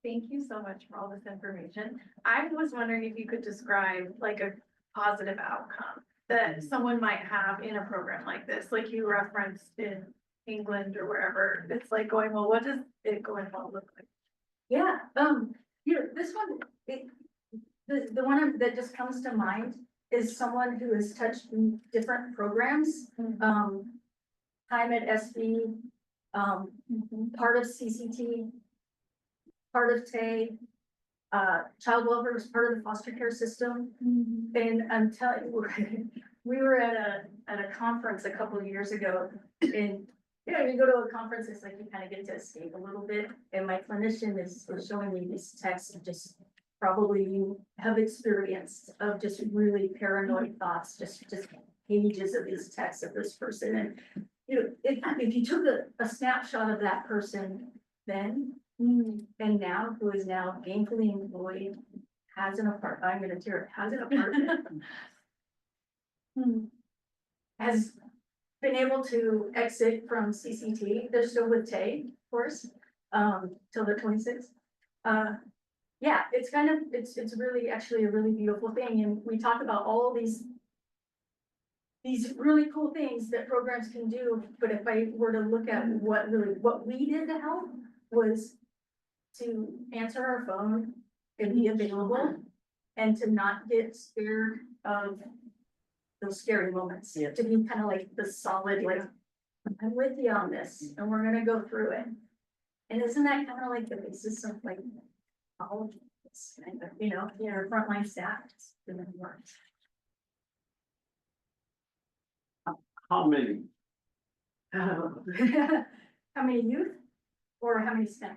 O: Thank you so much for all this information. I was wondering if you could describe like a positive outcome that someone might have in a program like this, like you referenced in England or wherever. It's like going, well, what does it going well look like?
H: Yeah, this one, the one that just comes to mind is someone who has touched different programs. Time at SB, part of CCT, part of TAY, child welfare was part of the foster care system. And I'm telling you, we were at a conference a couple of years ago, and you know, you go to a conference, it's like you kind of get to escape a little bit. And my clinician is showing me these texts of just probably you have experienced of just really paranoid thoughts, just pages of these texts of this person. And you know, if you took a snapshot of that person then and now, who is now gainfully employed, has an apartment, I'm gonna tear it, has an apartment. Has been able to exit from CCT, they're still with TAY, of course, till the 26th. Yeah, it's kind of, it's really actually a really beautiful thing, and we talk about all these really cool things that programs can do, but if I were to look at what we did to help was to answer our phone and be available and to not get scared of those scary moments, to be kind of like the solid, like, I'm with you on this and we're gonna go through it. And isn't that kind of like the basis of like all of this kind of, you know, your frontline staff just doing the work.
R: How many?
H: How many youth or how many staff?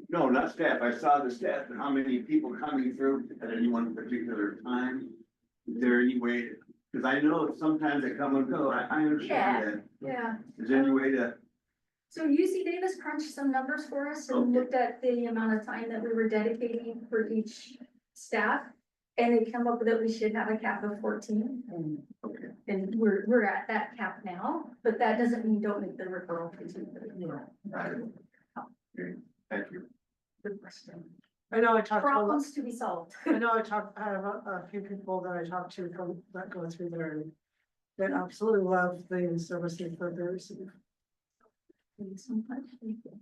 R: No, not staff. I saw the staff, but how many people coming through at any one particular time? Is there any way, because I know sometimes they come and go, I understand that.
H: Yeah.
R: Is there any way to,
H: So UC Davis crunched some numbers for us and looked at the amount of time that we were dedicating for each staff. And they come up with that we should have a cap of 14. And we're at that cap now, but that doesn't mean don't make the referral.
R: thank you.
H: Good question.
Q: I know I talked to,
H: Problems to be solved.
Q: I have a few people that I talked to from that go through there and that absolutely love the services that they receive.
H: Thank you so much. Thank you.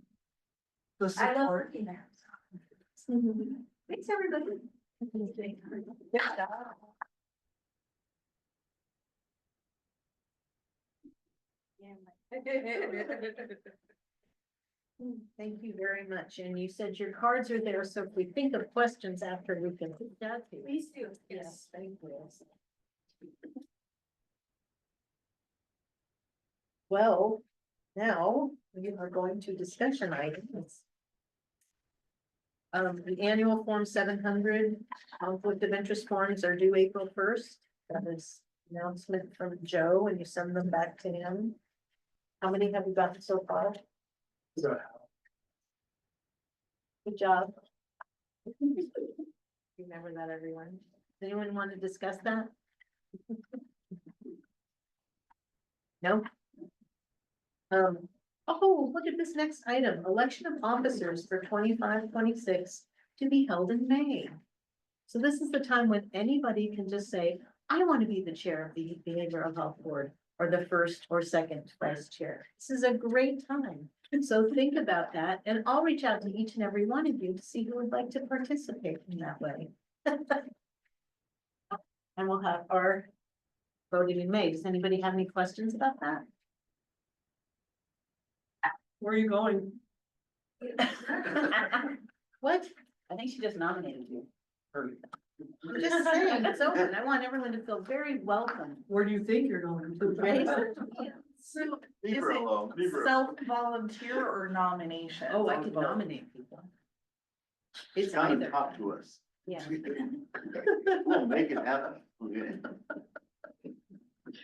Q: The
H: I love
Q: support.
H: working there. Thanks, everybody.
C: Good job. Thank you very much. And you said your cards are there, so if we think of questions after, we can put that to.
H: Please do.
C: Yes, thank you. Well, now we are going to discussion items. The annual Form 700 conflict of interest forms are due April 1st. That is announcement from Joe, and you send them back to him. How many have you gotten so far? Good job. Remember that, everyone. Does anyone want to discuss that? No? Oh, look at this next item, election of officers for 25-26 to be held in May. So this is the time when anybody can just say, I want to be the chair of the Behavioral Health Board, or the first or second vice chair. This is a great time. So think about that, and I'll reach out to each and every one of you to see who would like to participate in that way. And we'll have our voting in May. Does anybody have any questions about that?
Q: Where are you going?
C: What?
A: I think she just nominated you.
C: I'm just saying, it's open. I want everyone to feel very welcome.
Q: Where do you think you're going?
C: Right?
F: So
R: Leave
F: is
R: her
F: it
R: alone, leave her.
F: self-volunteer or nomination?
C: Oh, I could nominate people. It's
R: Come and
C: either,
R: talk to us.
C: yeah.
R: We'll make it happen. Okay.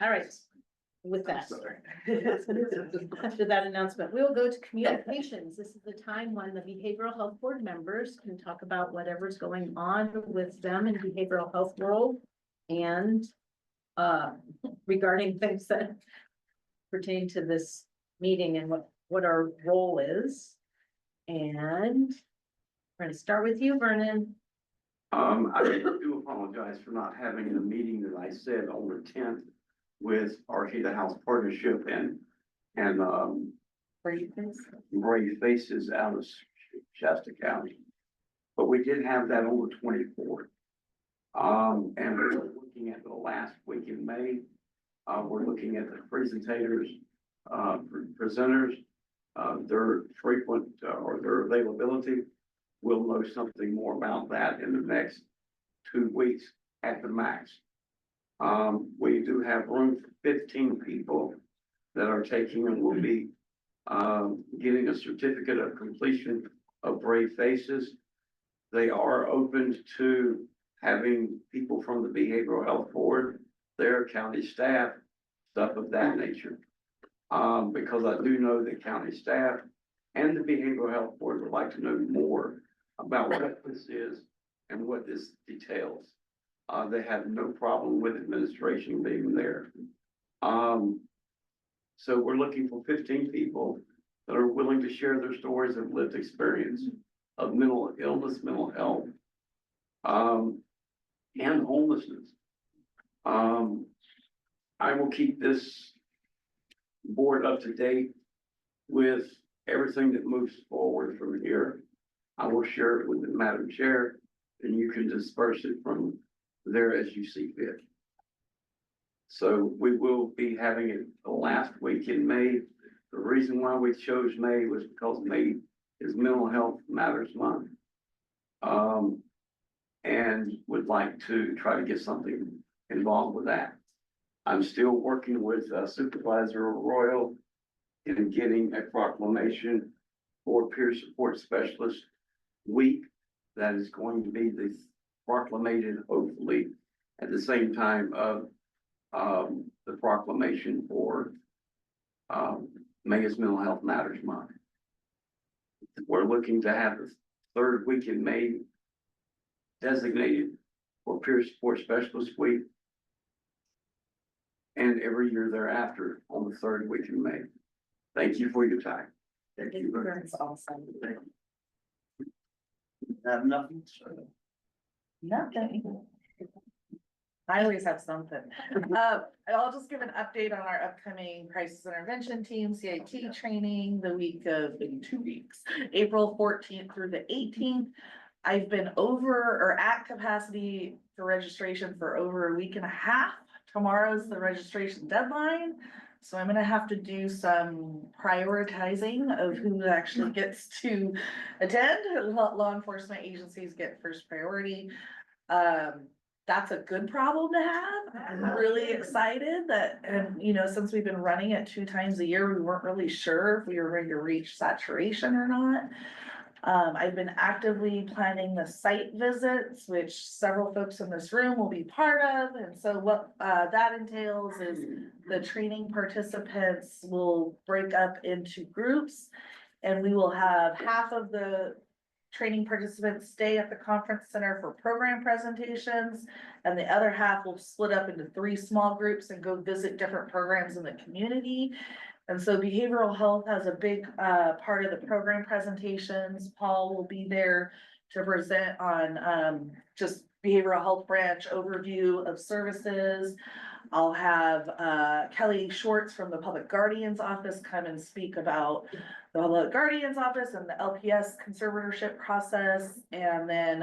C: All right, with that.
R: Sorry.
C: After that announcement, we'll go to communications. This is the time when the behavioral health board members can talk about whatever's going on with them in behavioral health world. And regarding things that pertain to this meeting and what our role is. And we're gonna start with you, Vernon.
S: I do apologize for not having the meeting that I said on the 10th with Arcata House Partnership and Brave Faces out of Shasta County. But we did have that on the 24th. And we're looking at the last week in May. We're looking at the presentators, presenters, their frequent or their availability. We'll know something more about that in the next 2 weeks at the max. We do have room for 15 people that are taking and will be getting a certificate of completion of Brave Faces. They are open to having people from the Behavioral Health Board, their county staff, stuff of that nature. Because I do know that county staff and the Behavioral Health Board would like to know more about what this is and what this details. They have no problem with administration being there. So we're looking for 15 people that are willing to share their stories of lived experience of mental illness, mental health, and homelessness. I will keep this board up to date with everything that moves forward from here. I will share it with the Madam Chair, and you can disperse it from there as you see fit. So we will be having it the last week in May. The reason why we chose May was because May is Mental Health Matters Month. And would like to try to get something involved with that. I'm still working with Supervisor Royal in getting a proclamation for Peer Support Specialist Week. That is going to be proclamated hopefully at the same time of the proclamation for May is Mental Health Matters Month. We're looking to have the third week in May designated for Peer Support Specialist Week, and every year thereafter on the third week in May. Thank you for your time.
F: Thank you. That's awesome.
R: Have nothing, sir.
F: Nothing. I always have something. I'll just give an update on our upcoming crisis intervention team, CIT training, the week of, in 2 weeks, April 14th through the 18th. I've been over or at capacity for registration for over a week and a half. Tomorrow's the registration deadline. So I'm gonna have to do some prioritizing of who actually gets to attend. Law enforcement agencies get first priority. That's a good problem to have. I'm really excited that, and you know, since we've been running it 2 times a year, we weren't really sure if we were going to reach saturation or not. I've been actively planning the site visits, which several folks in this room will be part of. And so what that entails is the training participants will break up into groups, and we will have half of the training participants stay at the conference center for program presentations. And the other half will split up into 3 small groups and go visit different programs in the community. And so behavioral health has a big part of the program presentations. Paul will be there to present on just behavioral health branch overview of services. I'll have Kelly Schwartz from the Public Guardian's Office come and speak about the Public Guardian's Office and the LPS conservatorship process. And then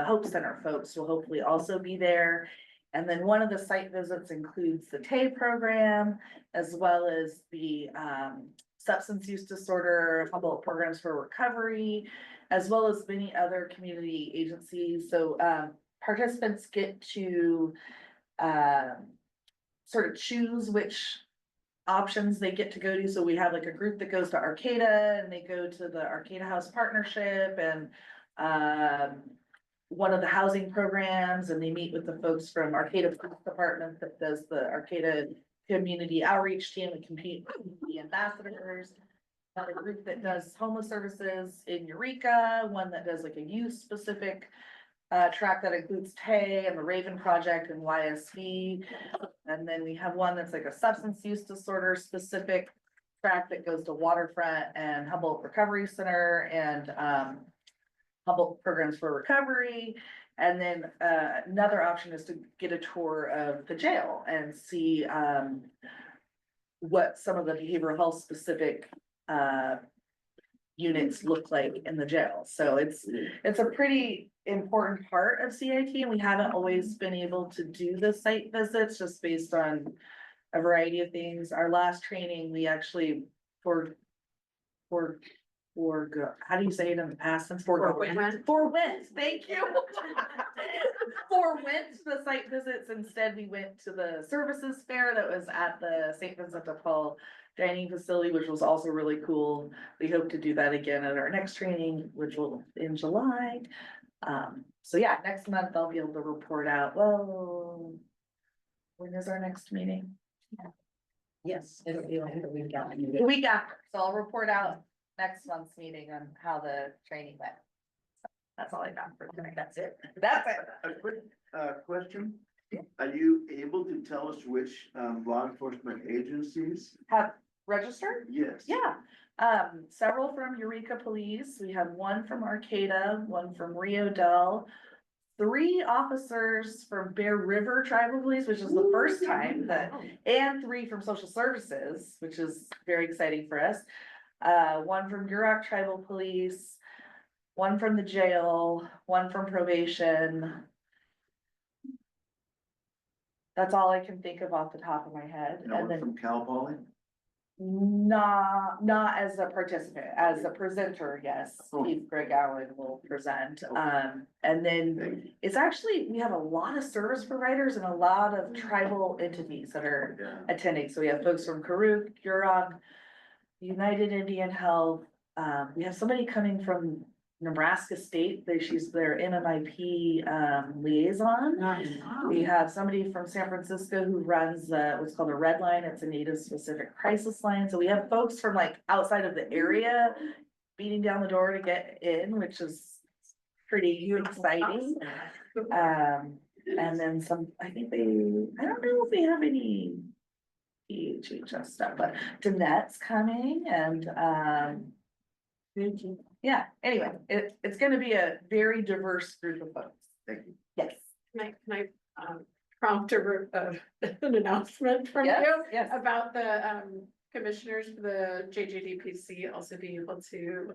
F: Hope Center folks will hopefully also be there. And then one of the site visits includes the TAY program, as well as the substance use disorder, Humboldt programs for recovery, as well as many other community agencies. So participants get to sort of choose which options they get to go to. So we have like a group that goes to Arcata and they go to the Arcata House Partnership and one of the housing programs, and they meet with the folks from Arcata Police Department that does the Arcata Community Outreach Team and community ambassadors. Another group that does homeless services in Eureka, one that does like a youth specific track that includes TAY and the Raven Project and YSV. And then we have one that's like a substance use disorder specific track that goes to Waterfront and Humboldt Recovery Center and Humboldt Programs for Recovery. And then another option is to get a tour of the jail and see what some of the behavioral health specific units look like in the jail. So it's a pretty important part of CIT, and we haven't always been able to do the site visits just based on a variety of things. Our last training, we actually how do you say it in the past? Since forewent, thank you. Forewent the site visits. Instead, we went to the services fair that was at the St. Vincent de Paul dining facility, which was also really cool. We hope to do that again at our next training, which will in July. So yeah, next month I'll be able to report out. Well, when is our next meeting?
A: Yes, it'll be like the week after.
F: The week after. So I'll report out next month's meeting on how the training went. So that's all I got for tonight. That's it. That's it.
R: A quick question. Are you able to tell us which law enforcement agencies?
F: Have registered?
R: Yes.
F: Yeah. Several from Eureka Police. We have one from Arcata, one from Rio Del, 3 officers from Bear River Tribal Police, which is the first time that, and 3 from Social Services, which is very exciting for us. One from Yurok Tribal Police, one from the jail, one from probation. That's all I can think of off the top of my head.
R: No
F: And
R: one
F: then
R: from Cal Poly?
F: not as a participant, as a presenter, yes, Chief Greg Allen will present. And then it's actually, we have a lot of service providers and a lot of tribal entities that are attending. So we have folks from Karuk, Yurok, United Indian Health. We have somebody coming from Nebraska State, she's their MMIP liaison. We have somebody from San Francisco who runs what's called a Red Line. It's a Native specific crisis line. So we have folks from like outside of the area beating down the door to get in, which is pretty exciting. And then some, I don't know if they have any PHHS stuff, but Danette's coming and yeah, anyway, it's gonna be a very diverse group of folks.
R: Thank you.
F: Yes.
C: Can I prompt an announcement from
F: Yes,
C: you?
F: yes.
C: About the commissioners for the JJDPC also being able to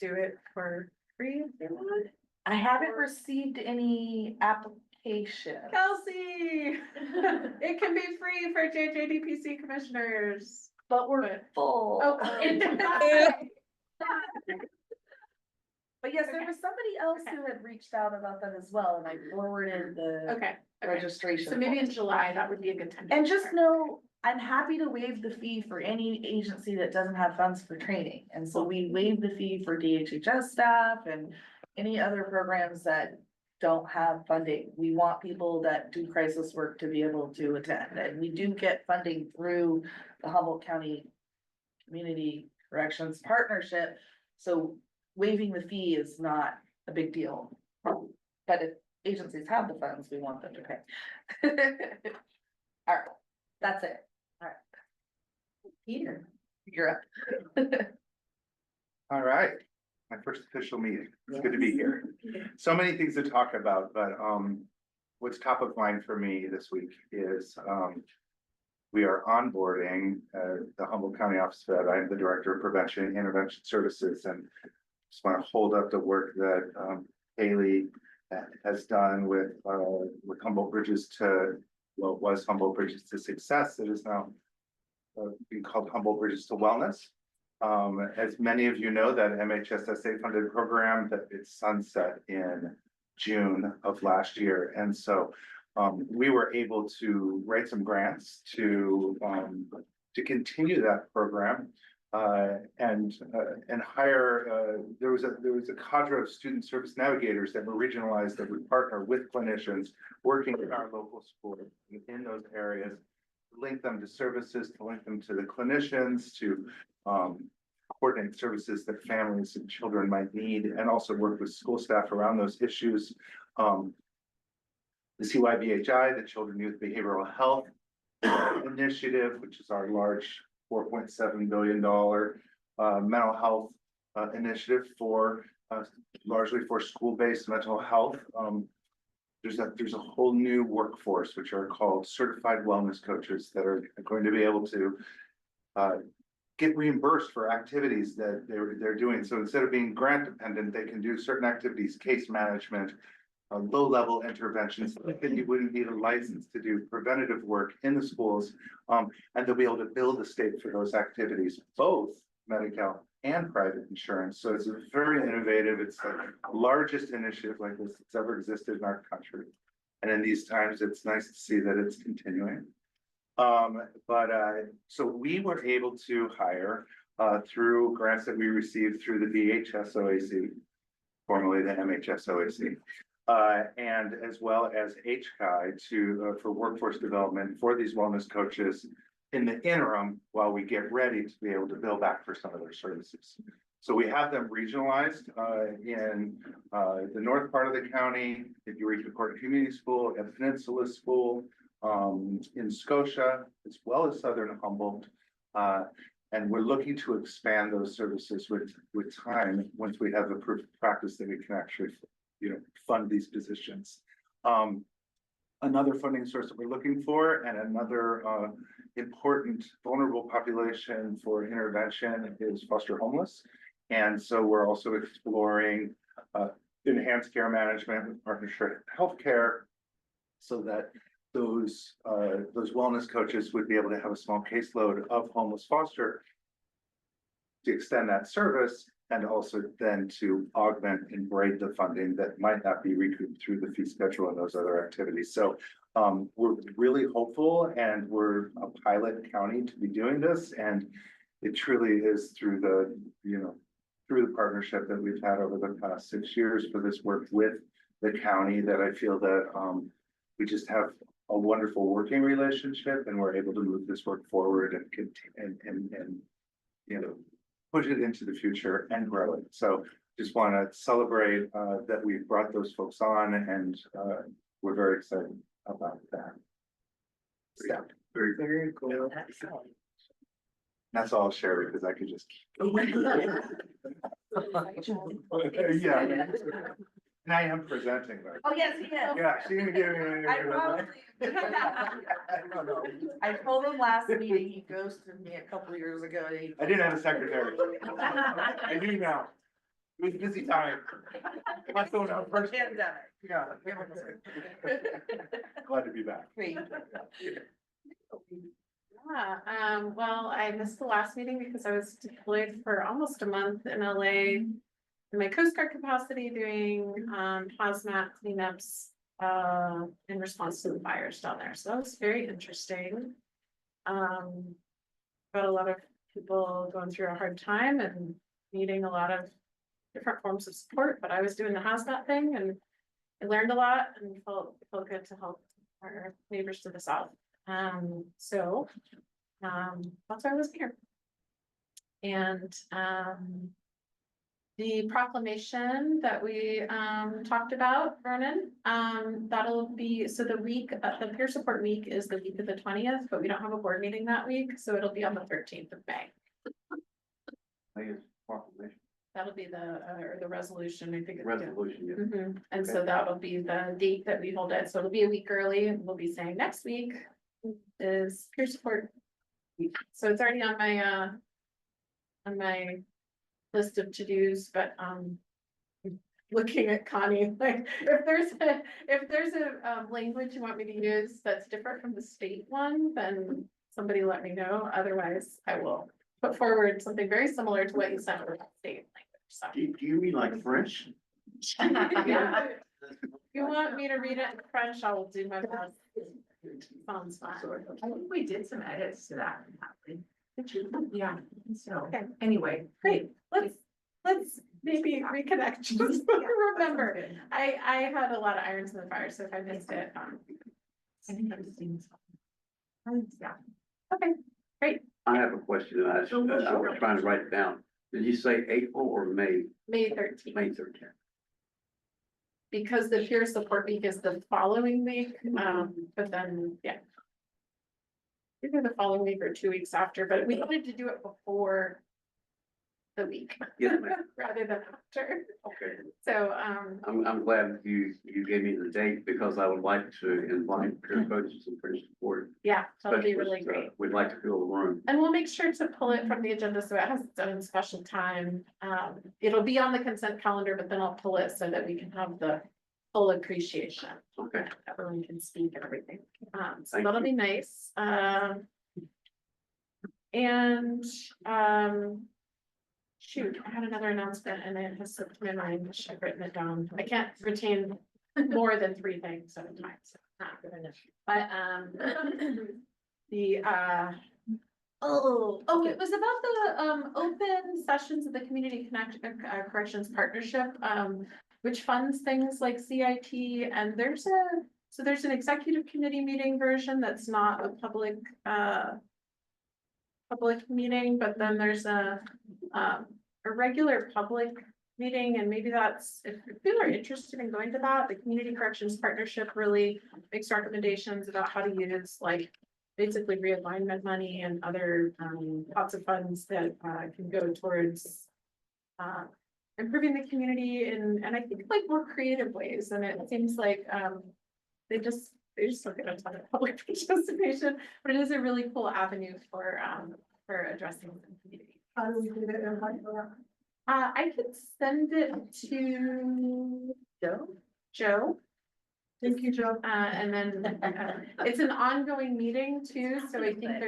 C: do it for free if they want?
F: I haven't received any application.
C: Kelsey, it can be free for JJDPC commissioners.
F: But we're full.
C: Oh.
F: But yes, there was somebody else who had reached out about that as well, and I forwarded the
C: Okay.
F: registration.
C: So maybe in
F: form.
C: July, that would be a good time.
F: And just know, I'm happy to waive the fee for any agency that doesn't have funds for training. And so we waive the fee for DHHS staff and any other programs that don't have funding. We want people that do crisis work to be able to attend. And we do get funding through the Humboldt County Community Corrections Partnership. So waiving the fee is not a big deal. But if agencies have the funds, we want them to pay. All right, that's it. All right. Peter, you're up.
T: All right, my first official meeting. It's good to be here. So many things to talk about, but what's top of mind for me this week is we are onboarding the Humboldt County Office of Ed. I'm the Director of Prevention and Intervention Services, and just want to hold up the work that Haley has done with Humboldt Bridges to what was Humboldt Bridges to Success. It is now being called Humboldt Bridges to Wellness. As many of you know, that MHSSA funded program that it's sunset in June of last year. And so we were able to write some grants to continue that program and hire, there was a cadre of student service navigators that were regionalized that would partner with clinicians working in our local schools in those areas, link them to services, to link them to the clinicians, to coordinate services that families and children might need, and also work with school staff around those issues. The CYBHI, the Children Youth Behavioral Health Initiative, which is our large $4.7 billion mental health initiative for largely for school-based mental health. There's a whole new workforce, which are called certified wellness coaches, that are going to be able to get reimbursed for activities that they're doing. So instead of being grant dependent, they can do certain activities, case management, low-level interventions, that you wouldn't need a license to do preventative work in the schools, and they'll be able to bill the state for those activities, both Medi-Cal and private insurance. So it's very innovative. It's the largest initiative like this that's ever existed in our country. And in these times, it's nice to see that it's continuing. So we were able to hire through grants that we received through the VHSOAC, formerly the MHSOAC, and as well as HCI for workforce development for these wellness coaches in the interim while we get ready to be able to bill back for some of their services. So we have them regionalized in the north part of the county, at Eureka Court Community School, at Peninsula School, in Scotia, as well as Southern Humboldt. And we're looking to expand those services with time once we have the proof of practice that we can actually, fund these positions. Another funding source that we're looking for, and another important vulnerable population for intervention, is foster homeless. And so we're also exploring enhanced care management with partnership healthcare, so that those wellness coaches would be able to have a small caseload of homeless foster to extend that service, and also then to augment and braid the funding that might not be recouped through the fee schedule and those other activities. So we're really hopeful, and we're a pilot county to be doing this, and it truly is through the partnership that we've had over the past 6 years for this work with the county that I feel that we just have a wonderful working relationship, and we're able to move this work forward and continue and push it into the future and grow it. So just want to celebrate that we've brought those folks on, and we're very excited about that. Yeah, very cool. That's all I'll share, because I could just keep going. Yeah. And I am presenting, though.
F: Oh, yes, he is.
T: Yeah, she didn't give me.
F: I told him last meeting, he ghosted me a couple of years ago.
T: I didn't have a secretary. I do now. It was a busy time. My phone out first.
F: Pandemic.
T: Yeah. Glad to be back.
F: Great.
O: Yeah, well, I missed the last meeting because I was deployed for almost a month in LA in my Coast Guard capacity, doing hazmat cleanups in response to the fires down there. So that was very interesting. Got a lot of people going through a hard time and needing a lot of different forms of support, but I was doing the hazmat thing, and I learned a lot and felt good to help our neighbors to the south. So that's why I was here. And
C: the proclamation that we talked about, Vernon, that'll be, so the week, the peer support week is the week of the 20th, but we don't have a board meeting that week, so it'll be on the 13th of May. That'll be the resolution, I think.
S: Resolution, yeah.
C: Mhm. And so
S: Okay.
C: that'll be the date that we hold it, so it'll be a week early, we'll be saying next week is peer support week, so it's already on my list of to-dos, but, looking at Connie, like, if there's a language you want me to use that's different from the state one, then somebody let me know, otherwise I will put forward something very similar to what you sent for the state language, so.
S: Do you mean like French?
C: Yeah. If you want me to read it in French, I will do my best. Sounds fine.
A: I think we did some edits to that.
C: Did you?
A: Yeah, so,
C: Okay.
A: anyway.
C: Great, let's maybe reconnect, just remember, I had a lot of irons in the fire, so if I missed it,
A: I think I've seen
C: yeah. Okay, great,
S: I have a question, and I was trying to write it down. Did you say April or May?
C: May 13th,
S: May 13th.
C: because the peer support week is the following week, but then, yeah. Either the following week or 2 weeks after, but we wanted to do it before the week.
S: Yes, ma'am.
C: Rather than after,
S: Okay.
C: so,
S: I'm glad you gave me the date because I would like to invite peer coaches and peer support.
C: yeah, that'll be really
S: specialists.
C: great.
S: We'd like to fill the room.
C: And we'll make sure to pull it from the agenda so it has its own special time. It'll be on the consent calendar, but then I'll pull it so that we can have the full appreciation.
S: Okay.
C: Everyone can speak and everything. So
S: Thank
C: that'll
S: you.
C: be nice. And, shoot, I had another announcement and it has slipped my mind. I've written it down. I can't retain more than 3 things at a time, so not good enough. But, the, it was about the open sessions of the Community Corrections Partnership, which funds things like CIT, and there's an executive committee meeting version that's not a public meeting, but then there's a regular public meeting, and maybe that's, if people are interested in going to that, the Community Corrections Partnership really makes recommendations about how to use, like, basically realignment money and other pots of funds that can go towards improving the community and I think like more creative ways. And it seems like they just don't get a ton of public participation, but it is a really cool avenue for addressing the community.
Q: How do we do that? Invite for that?
C: I could send it to Joe.
Q: Thank you, Joe.
C: And then it's an ongoing meeting too, so I think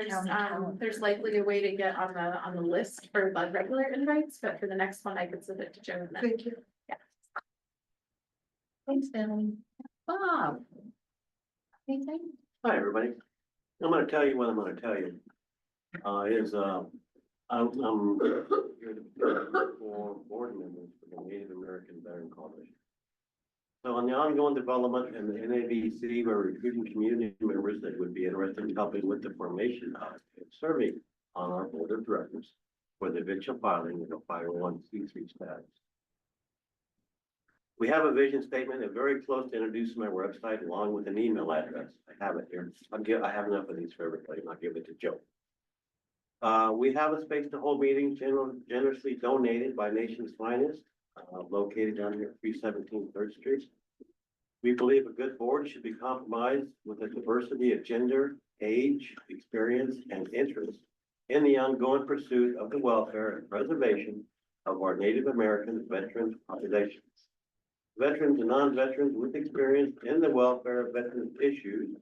C: there's likely a way to get on the list for the regular invites, but for the next one, I could send it to Joe. and then-
Q: Thank you.
C: Yeah.
A: Thanks, Emily. Bob.
C: Anything?
R: Hi, everybody. I'm gonna tell you what I'm gonna tell you. I'm here to for board members for the Native American Veteran Coalition. So on the ongoing development in the NAVC, we're recruiting community members that would be interested in helping with the formation of and serving on our board of directors for the eventual filing of a 501c3 status. We have a vision statement and very close to introducing my website along with an email address. I have it here. I have enough of these for everybody, and I'll give it to Joe. We have a space to hold meetings generously donated by Nation's Finest, located down here at 317 3rd Street. We believe a good board should be compromised with a diversity of gender, age, experience, and interest in the ongoing pursuit of the welfare and preservation of our Native American veteran populations. Veterans and non-veterans with experience in the welfare of veterans issues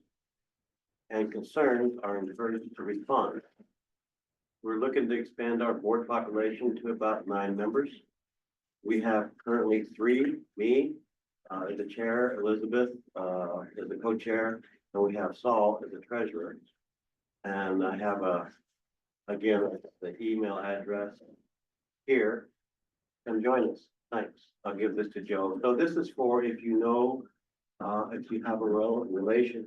R: and concerns are encouraged to respond. We're looking to expand our board population to about 9 members. We have currently 3, me, as the chair, Elizabeth, as the co-chair, and we have Saul as the treasurer. And I have again, the email address here. Come join us. Thanks. I'll give this to Joe. So this is for if you know, if you have a relation,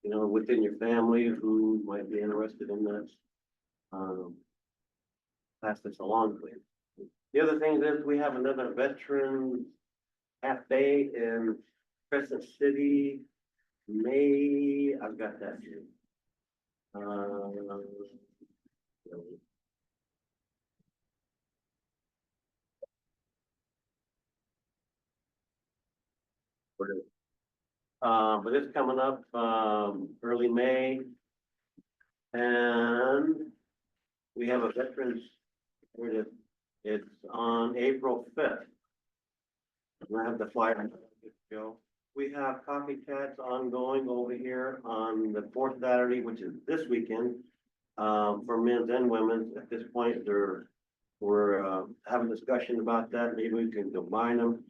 R: within your family who might be interested in this. Pass this along, please. The other thing is we have another veteran cafe in Crescent City, I've got that here. But it's coming up, early May. And we have a veterans, where it is, it's on April 5th. I have the flyer. Go. We have copycats ongoing over here on the fourth Saturday, which is this weekend, for men's and women's. At this point, we're having discussion about that. Maybe we can combine them.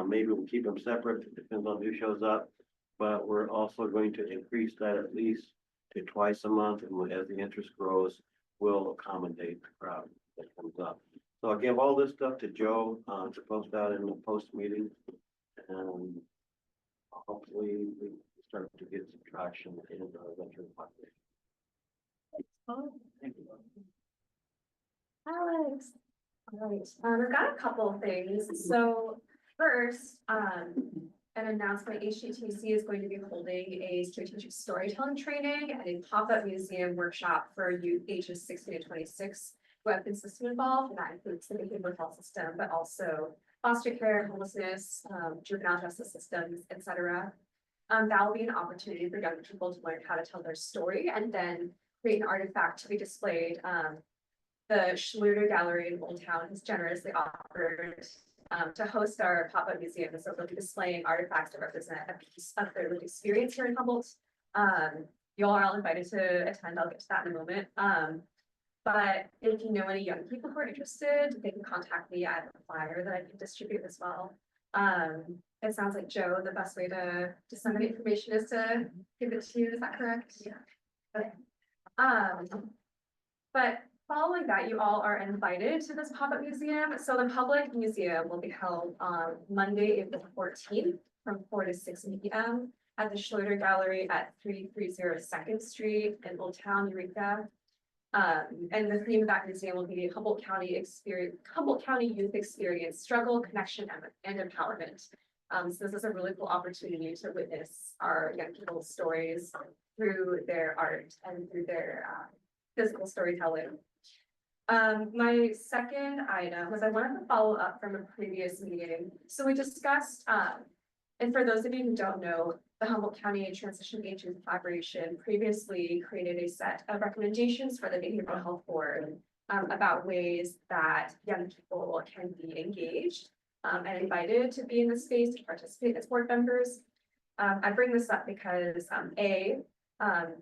R: Maybe we'll keep them separate. It depends on who shows up. But we're also going to increase that at least to twice a month, and as the interest grows, we'll accommodate the crowd that comes up. So I'll give all this stuff to Joe, to post out in the post meeting, and hopefully we start to get some traction in our veteran population. Thank you.
H: Alex. All right, I've got a couple of things. So first, an announcement, HGTC is going to be holding a strategic storytelling training and a pop-up museum workshop for youth ages 16 to 26 who have been system involved, and that includes the behavioral health system, but also foster care, homelessness, juvenile justice systems, etc. That will be an opportunity for young people to learn how to tell their story and then create an artifact to be displayed. The Schluter Gallery in Old Town has generously offered to host our pop-up museum, so they'll be displaying artifacts to represent a piece of their lived experience here in Humboldt. You all are all invited to attend. I'll get to that in a moment. But if you know any young people who are interested, they can contact me. I have a flyer that I can distribute as well. It sounds like, Joe, the best way to disseminate information is to give it to you. Is that correct? Yeah. Okay. But following that, you all are invited to this pop-up museum. So the public museum will be held on Monday, April 14th from 4 to 6 p.m. at the Schluter Gallery at 330 2nd Street in Old Town, Eureka. And the theme of that museum will be Humboldt County Youth Experience, Struggle, Connection, and Empowerment. So this is a really cool opportunity to witness our young people's stories through their art and through their physical storytelling. My second item was I wanted to follow up from a previous meeting. So we discussed, and for those of you who don't know, the Humboldt County Transition Age Youth Collaboration previously created a set of recommendations for the Behavioral Health Board about ways that young people can be engaged and invited to be in the space to participate as board members. I bring this up because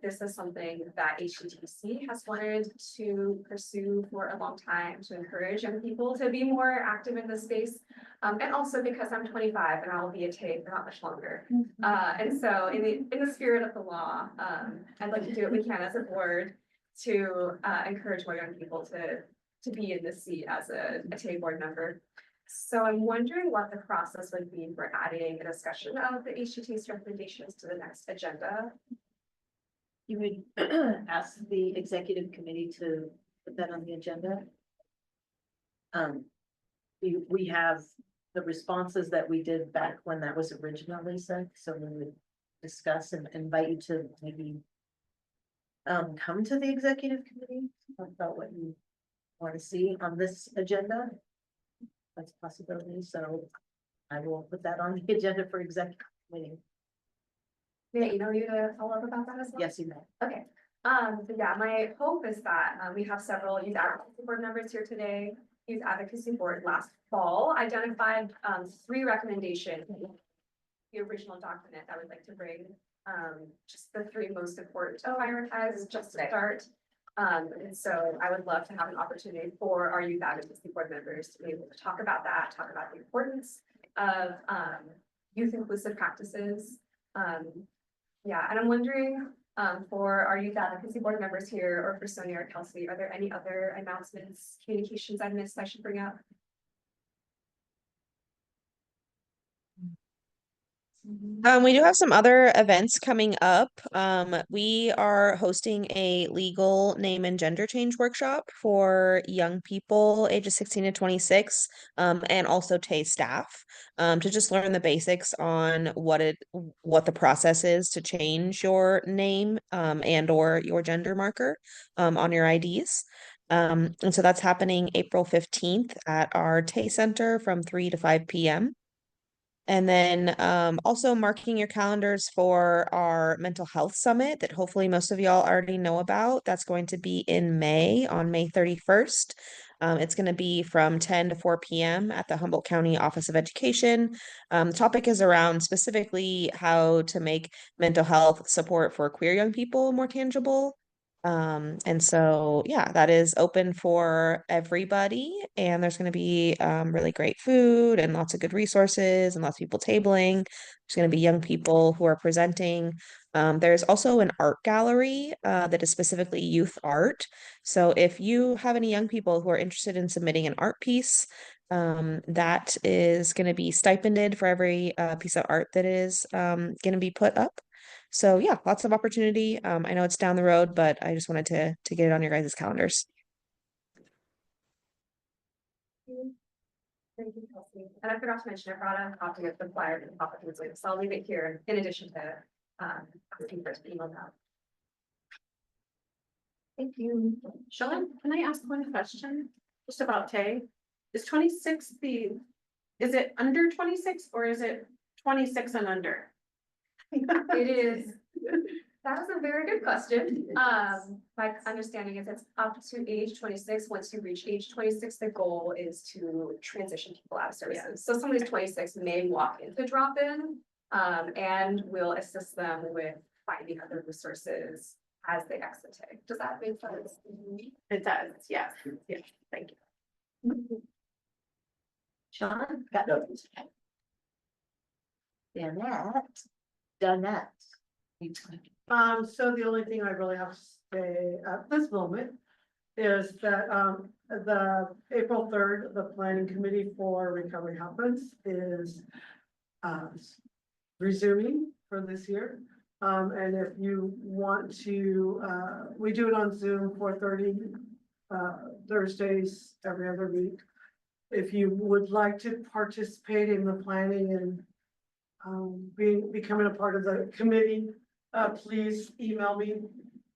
H: this is something that HGTC has wanted to pursue for a long time to encourage young people to be more active in this space. And also because I'm 25 and I will be a TAE for not much longer. And so in the spirit of the law, I'd like to do what we can as a board to encourage more young people to be in this seat as a TAE board member. So I'm wondering what the process would be for adding a discussion of the HGT's recommendations to the next agenda.
C: You would ask the executive committee to put that on the agenda. We have the responses that we did back when that was originally sent, so we would discuss and invite you to maybe come to the executive committee about what you want to see on this agenda. That's a possibility, so I will put that on the agenda for executive committee.
H: May I email you to follow up about that as well?
C: Yes, you may.
H: Okay. But yeah, my hope is that we have several youth advocacy board members here today. Youth Advocacy Board last fall identified 3 recommendations in the original document that I would like to bring. Just the 3 most important to prioritize just to start. And so I would love to have an opportunity for our Youth Advocacy Board members to be able to talk about that, talk about the importance of youth inclusive practices. Yeah, and I'm wondering for our Youth Advocacy Board members here, or for Sonia or Kelsey, are there any other announcements, communications I missed I should bring up?
N: We do have some other events coming up. We are hosting a legal name and gender change workshop for young people ages 16 to 26, and also TAY staff, to just learn the basics on what the process is to change your name, and or your gender marker, on your IDs. And so that's happening April 15th at our TAY Center from 3 to 5 p.m. And then also marking your calendars for our mental health summit that hopefully most of y'all already know about. That's going to be in May, on May 31st. It's going to be from 10 to 4 p.m. at the Humboldt County Office of Education. The topic is around specifically how to make mental health support for queer young people more tangible. And so, yeah, that is open for everybody. And there's going to be really great food and lots of good resources and lots of people tabling. There's going to be young people who are presenting. There's also an art gallery that is specifically youth art. So if you have any young people who are interested in submitting an art piece, that is going to be stipended for every piece of art that is going to be put up. So yeah, lots of opportunity. I know it's down the road, but I just wanted to get it on your guys' calendars.
H: Thank you, Kelsey. And I forgot to mention, I brought a copy of the flyer to the pop up later, so I'll leave it here in addition to asking for it to be emailed out.
C: Thank you. Sean, can I ask one question just about Tay? Is 26 is it under 26 or is it 26 and under?
H: It is, that is a very good question. My understanding is it's up to age 26. Once you reach age 26, the goal is to transition people out of services. So somebody's 26 may walk into drop-in, and we'll assist them with finding other resources as they exit. Does that make sense?
C: It does, yes. Yes, thank you.
A: Sean, got those. Danette.
Q: So the only thing I really have to say at this moment is that, the April 3rd, the planning committee for Recovery Happens is, resuming for this year. And if you want to, we do it on Zoom 4:30, Thursdays, every other week. If you would like to participate in the planning and becoming a part of the committee, please email me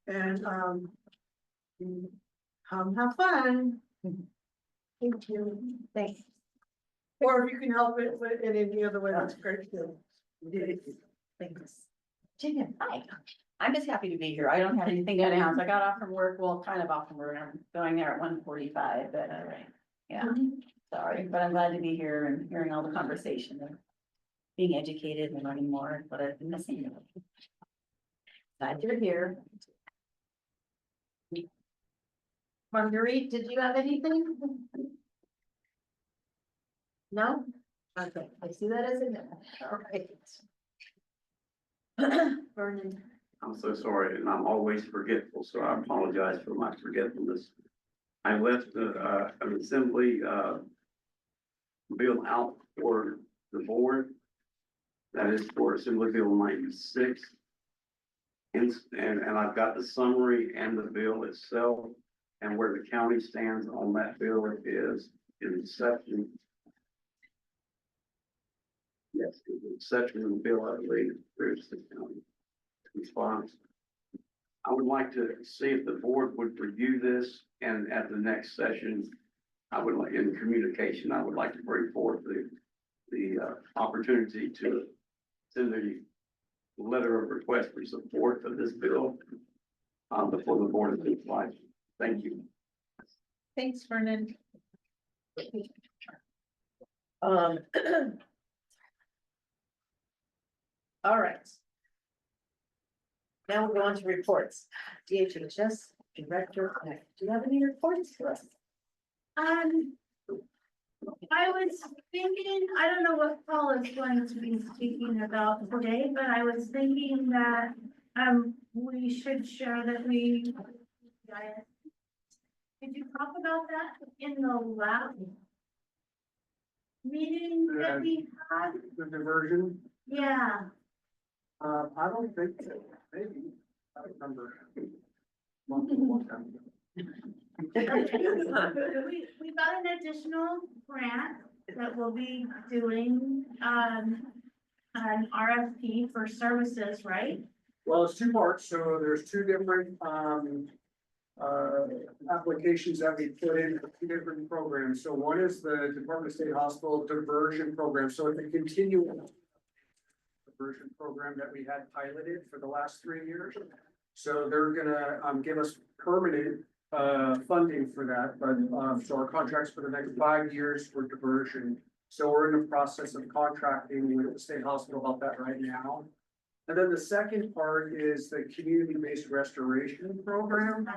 Q: and, come have fun. Thank you.
A: Thanks.
Q: Or if you can help it in any other way, that's great too.
A: Thanks. Virginia, hi. I'm just happy to be here. I don't have anything to announce. I got off from work, well, kind of off from work. I'm going there at 1:45, but all right. Yeah, sorry, but I'm glad to be here and hearing all the conversation and being educated and learning more, but I've been missing. Glad you're here. Marguerite, did you have anything? No? Okay, I see that as a no. All right. Vernon.
S: I'm so sorry, and I'm always forgetful, so I apologize for my forgetfulness. I left an assembly bill out for the board. That is for Assembly Bill 96. And I've got the summary and the bill itself, and where the county stands on that bill is in section. Yes, it's section of the bill, I believe, there's the county response. I would like to see if the board would review this, and at the next session, I would like, in communication, I would like to bring forth the opportunity to send a letter of request for support for this bill before the board is applied. Thank you.
C: Thanks, Vernon.
A: All right. Now we'll go on to reports. DHHS Director, do you have any reports for us?
O: I was thinking, I don't know what Paul is going to be speaking about today, but I was thinking that, we should share that we. Did you talk about that in the last meeting that we had?
B: The diversion.
C: Yeah.
B: I don't think so, maybe, I don't remember.
C: We got an additional grant that we'll be doing, an RFP for services, right?
B: Well, it's two parts, so there's two different, applications that we put in for two different programs. So one is the Department of State Hospital diversion program, so it's a continuing diversion program that we had piloted for the last 3 years. So they're gonna, give us permanent, funding for that, but, so our contracts for the next 5 years for diversion. So we're in the process of contracting with the state hospital about that right now. And then the second part is the community-based restoration program.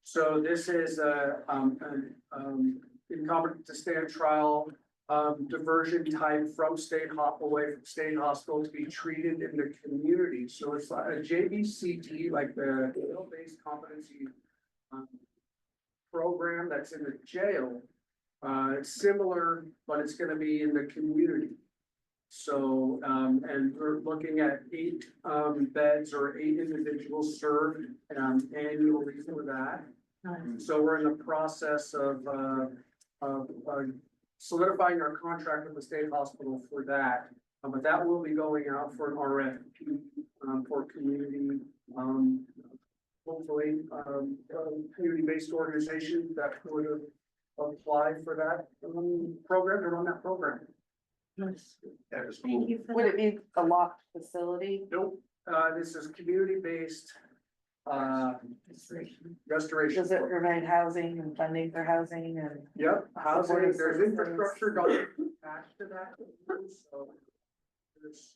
B: So this is incompetent to stand trial, diversion type from away from state hospital to be treated in the community. So it's like a JBCD, like the jail-based competency program that's in the jail. It's similar, but it's gonna be in the community. So, and we're looking at 8 beds or 8 individuals served annually for that. So we're in the process of solidifying our contract with the state hospital for that. But that will be going out for an RFP for community, hopefully, community-based organization that would apply for that program, to run that program.
F: Thank you. Would it be a locked facility?
B: Nope, this is community-based, restoration.
F: Does it provide housing and funding for housing and?
B: Yep, housing,
F: supportive
B: there's
F: services?
B: infrastructure going attached to that, so there's,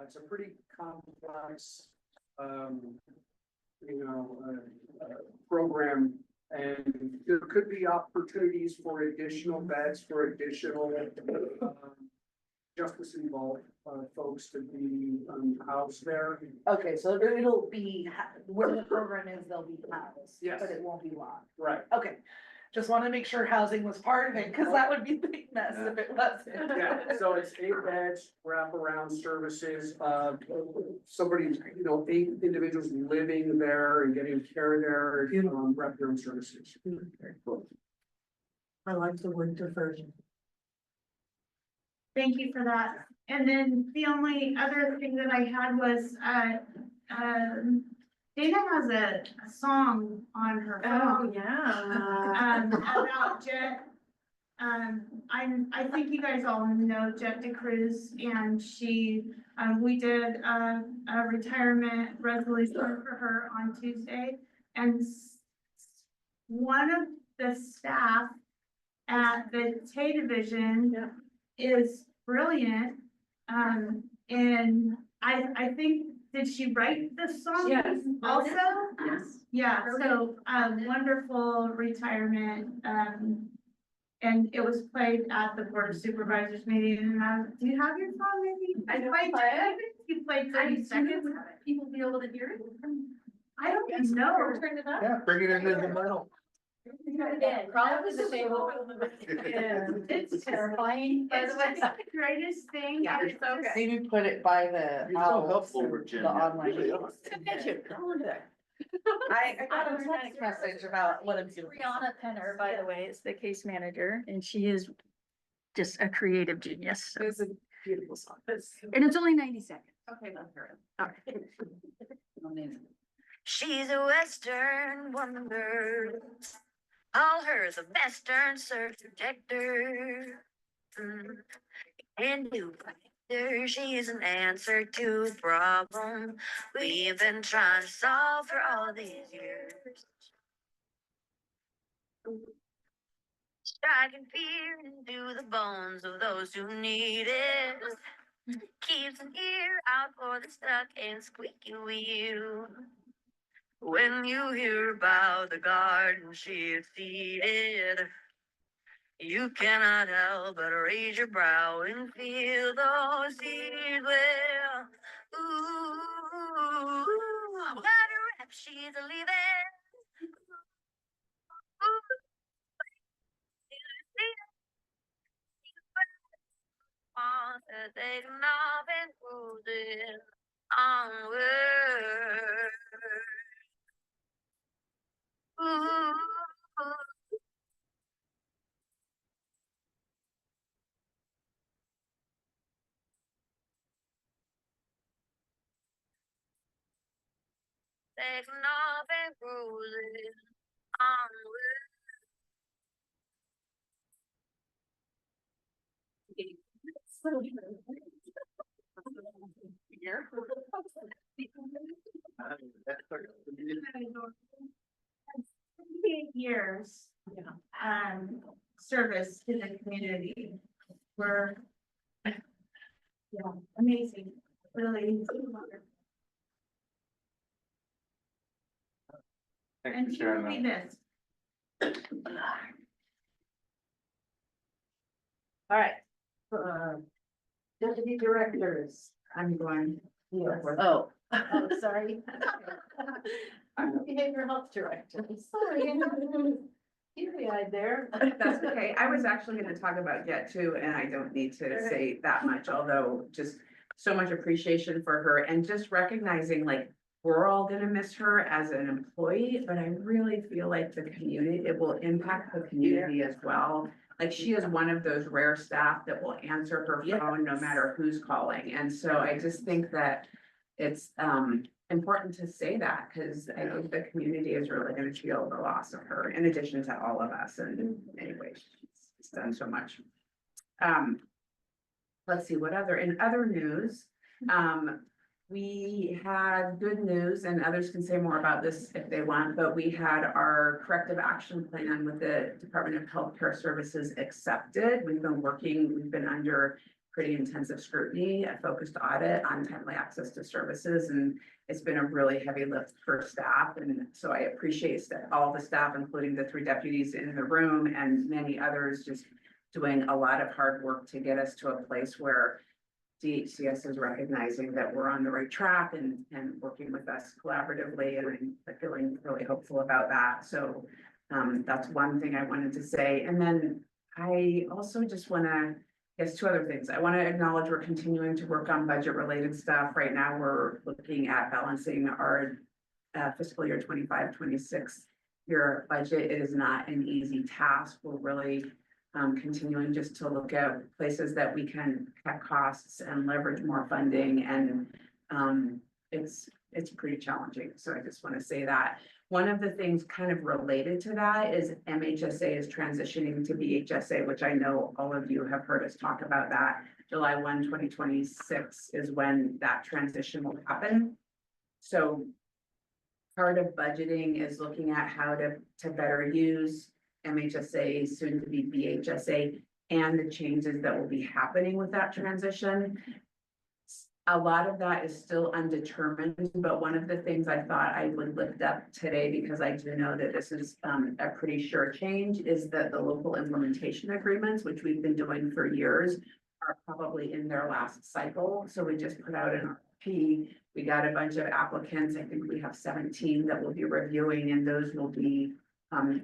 B: it's a pretty complex, program. And there could be opportunities for additional beds, for additional, justice involved, folks to be, housed there.
F: Okay, so it'll be, where the program is, they'll be housed.
B: Yes.
F: But it won't be locked.
B: Right.
F: Okay, just want to make sure housing was part of it, because that would be a big mess if it wasn't.
B: Yeah, so it's 8 beds, wraparound services, somebody, 8 individuals living there and getting care there, wraparound services.
Q: I like the word diversion.
C: Thank you for that. And then the only other thing that I had was, Dana has a song on her phone.
O: Oh, yeah.
C: About Jet. I think you guys all know Jet DeCruz, and she, we did a retirement resolution for her on Tuesday. And one of the staff at the Tay Division is brilliant. And I think, did she write the song?
O: Yes.
C: Also?
O: Yes.
C: Yeah, so, wonderful retirement, and it was played at the Board of Supervisors meeting, and, do you have your song maybe?
O: I don't
C: played
O: play it.
C: You played 30 seconds?
O: People be able to hear it?
C: I don't know.
O: Turn it up?
K: Yeah, bring it into the middle.
O: Probably the table. Yeah, it's terrifying.
C: It's just the greatest thing.
O: Yeah,
C: and
O: it's so good.
F: Maybe put it by the
R: You're so
F: house,
R: helpful,
F: and
R: Virginia.
F: the online.
R: Really are.
F: I got a text message about what I'm doing.
A: Brianna Penner, by the way, is the case manager, and she is just a creative genius. So-
F: It's a beautiful song.
A: And it's only 90 seconds.
O: Okay, love her.
A: All right. Amazing.
U: She's a Western wonder. All hers a Western surf projector. And new factor, she's an answer to a problem we've been trying to solve for all these years. Striking fear into the bones of those who need it. Keeps an ear out for the stuck and squeaky wheel. When you hear about the garden she seeded, you cannot help but raise your brow and feel those seeds well. Ooh, what a rap she's a leaving. They can all been ooh. onward. Ooh. Taking off and cruising onward.
C: Years, service to the community were, amazing, really. And she will be missed.
A: All right. Deputy directors, I'm going. Oh, sorry. I'm the behavioral health director. Sorry. Teary-eyed there.
G: That's okay. I was actually gonna talk about Jet too, and I don't need to say that much, although just so much appreciation for her and just recognizing like we're all gonna miss her as an employee, but I really feel like the community, it will impact the community as well. Like she is one of those rare staff that will answer her phone no matter who's calling. And so I just think that it's important to say that because I think the community is really gonna feel the loss of her in addition to all of us. And anyway, she's done so much. Let's see, what other, in other news, we had good news and others can say more about this if they want, but we had our corrective action plan with the Department of Healthcare Services accepted. We've been under pretty intensive scrutiny, a focused audit on timely access to services, and it's been a really heavy lift for staff. And so I appreciate all the staff, including the 3 deputies in the room and many others, just doing a lot of hard work to get us to a place where DHCS is recognizing that we're on the right track and working with us collaboratively, and I'm feeling really hopeful about that. So that's one thing I wanted to say. And then I also just want to, yes, 2 other things. I want to acknowledge we're continuing to work on budget related stuff. Right now, we're looking at balancing our fiscal year 25-26 year budget. It is not an easy task. We're really continuing just to look at places that we can cut costs and leverage more funding, and it's pretty challenging. So I just want to say that. One of the things kind of related to that is MHSA is transitioning to BHSA, which I know all of you have heard us talk about that. July 1, 2026 is when that transition will happen. So part of budgeting is looking at how to better use MHSA, soon to be BHSA, and the changes that will be happening with that transition. A lot of that is still undetermined, but one of the things I thought I would lift up today, because I do know that this is a pretty sure change, is that the local implementation agreements, which we've been doing for years, are probably in their last cycle. So we just put out an RFP. We got a bunch of applicants. I think we have 17 that we'll be reviewing, and those will be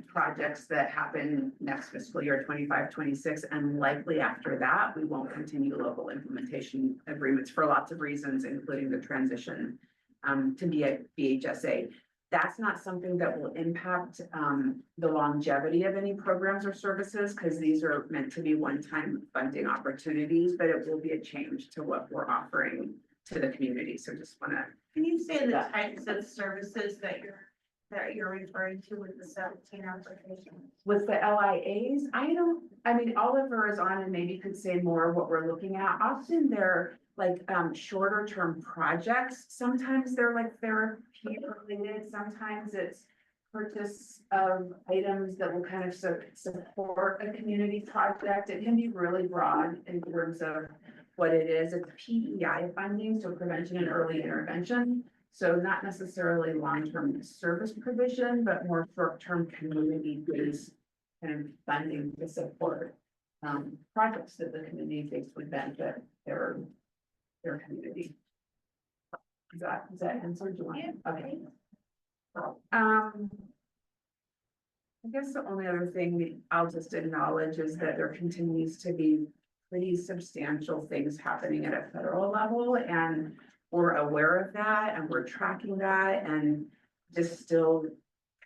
G: projects that happen next fiscal year 25-26, and likely after that we won't continue local implementation agreements for lots of reasons, including the transition to be a BHSA. That's not something that will impact the longevity of any programs or services, because these are meant to be one-time funding opportunities, but it will be a change to what we're offering to the community. So just want to.
C: Can you say the types of services that you're referring to with the 17 applications?
G: With the LIAs, I mean, Oliver is on and maybe could say more what we're looking at. Often they're like shorter term projects. Sometimes they're like therapy related. Sometimes it's purchase of items that will kind of support a community project. It can be really broad in terms of what it is. It's PEI funding, so prevention and early intervention. So not necessarily long-term service provision, but more short-term community-based kind of funding to support projects that the community thinks would benefit their community. Does that answer? Do you want? Okay. I guess the only other thing I'll just acknowledge is that there continues to be pretty substantial things happening at a federal level, and we're aware of that and we're tracking that and just still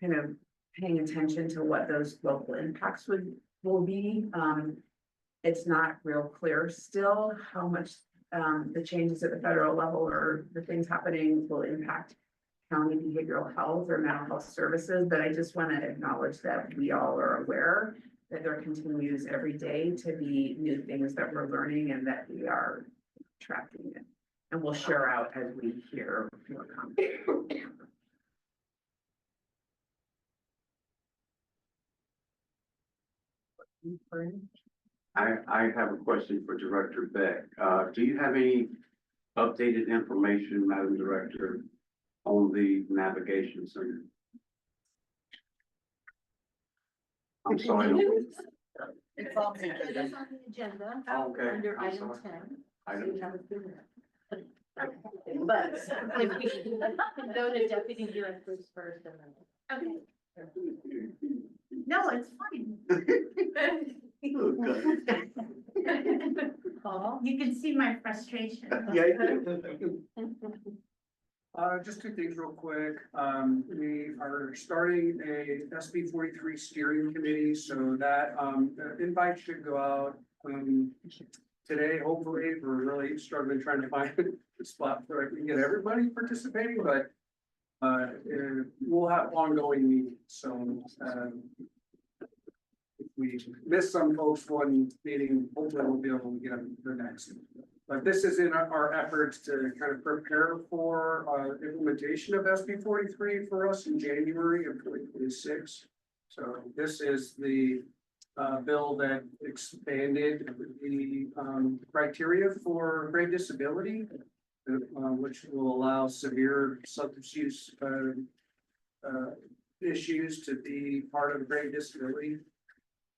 G: kind of paying attention to what those local impacts will be. It's not real clear still how much the changes at the federal level or the things happening will impact county behavioral health or mental health services, but I just want to acknowledge that we all are aware that there continues every day to be new things that we're learning and that we are tracking it. And we'll share out as we hear more comments.
S: I have a question for Director Beck. Do you have any updated information, Madam Director, on the navigation center? I'm sorry.
C: It's on the agenda.
S: Okay,
C: Under
S: I'm
C: item
S: sorry.
C: 10.
S: Item
C: So you have a few minutes. But if we can go to deputy directors first and then.
O: Okay. No, it's fine.
C: Paul?
O: You can see my frustration.
S: Yeah.
B: Just two things real quick. We are starting a SB 43 steering committee, so that, the invite should go out, today, hopefully. We're really struggling trying to find a spot where we can get everybody participating, but we'll have ongoing meetings, so, if we miss some folks one meeting, hopefully we'll be able to get them the next. But this is in our efforts to kind of prepare for implementation of SB 43 for us in January of 2026. So this is the bill that expanded the criteria for grave disability, which will allow severe substance use issues to be part of grave disability.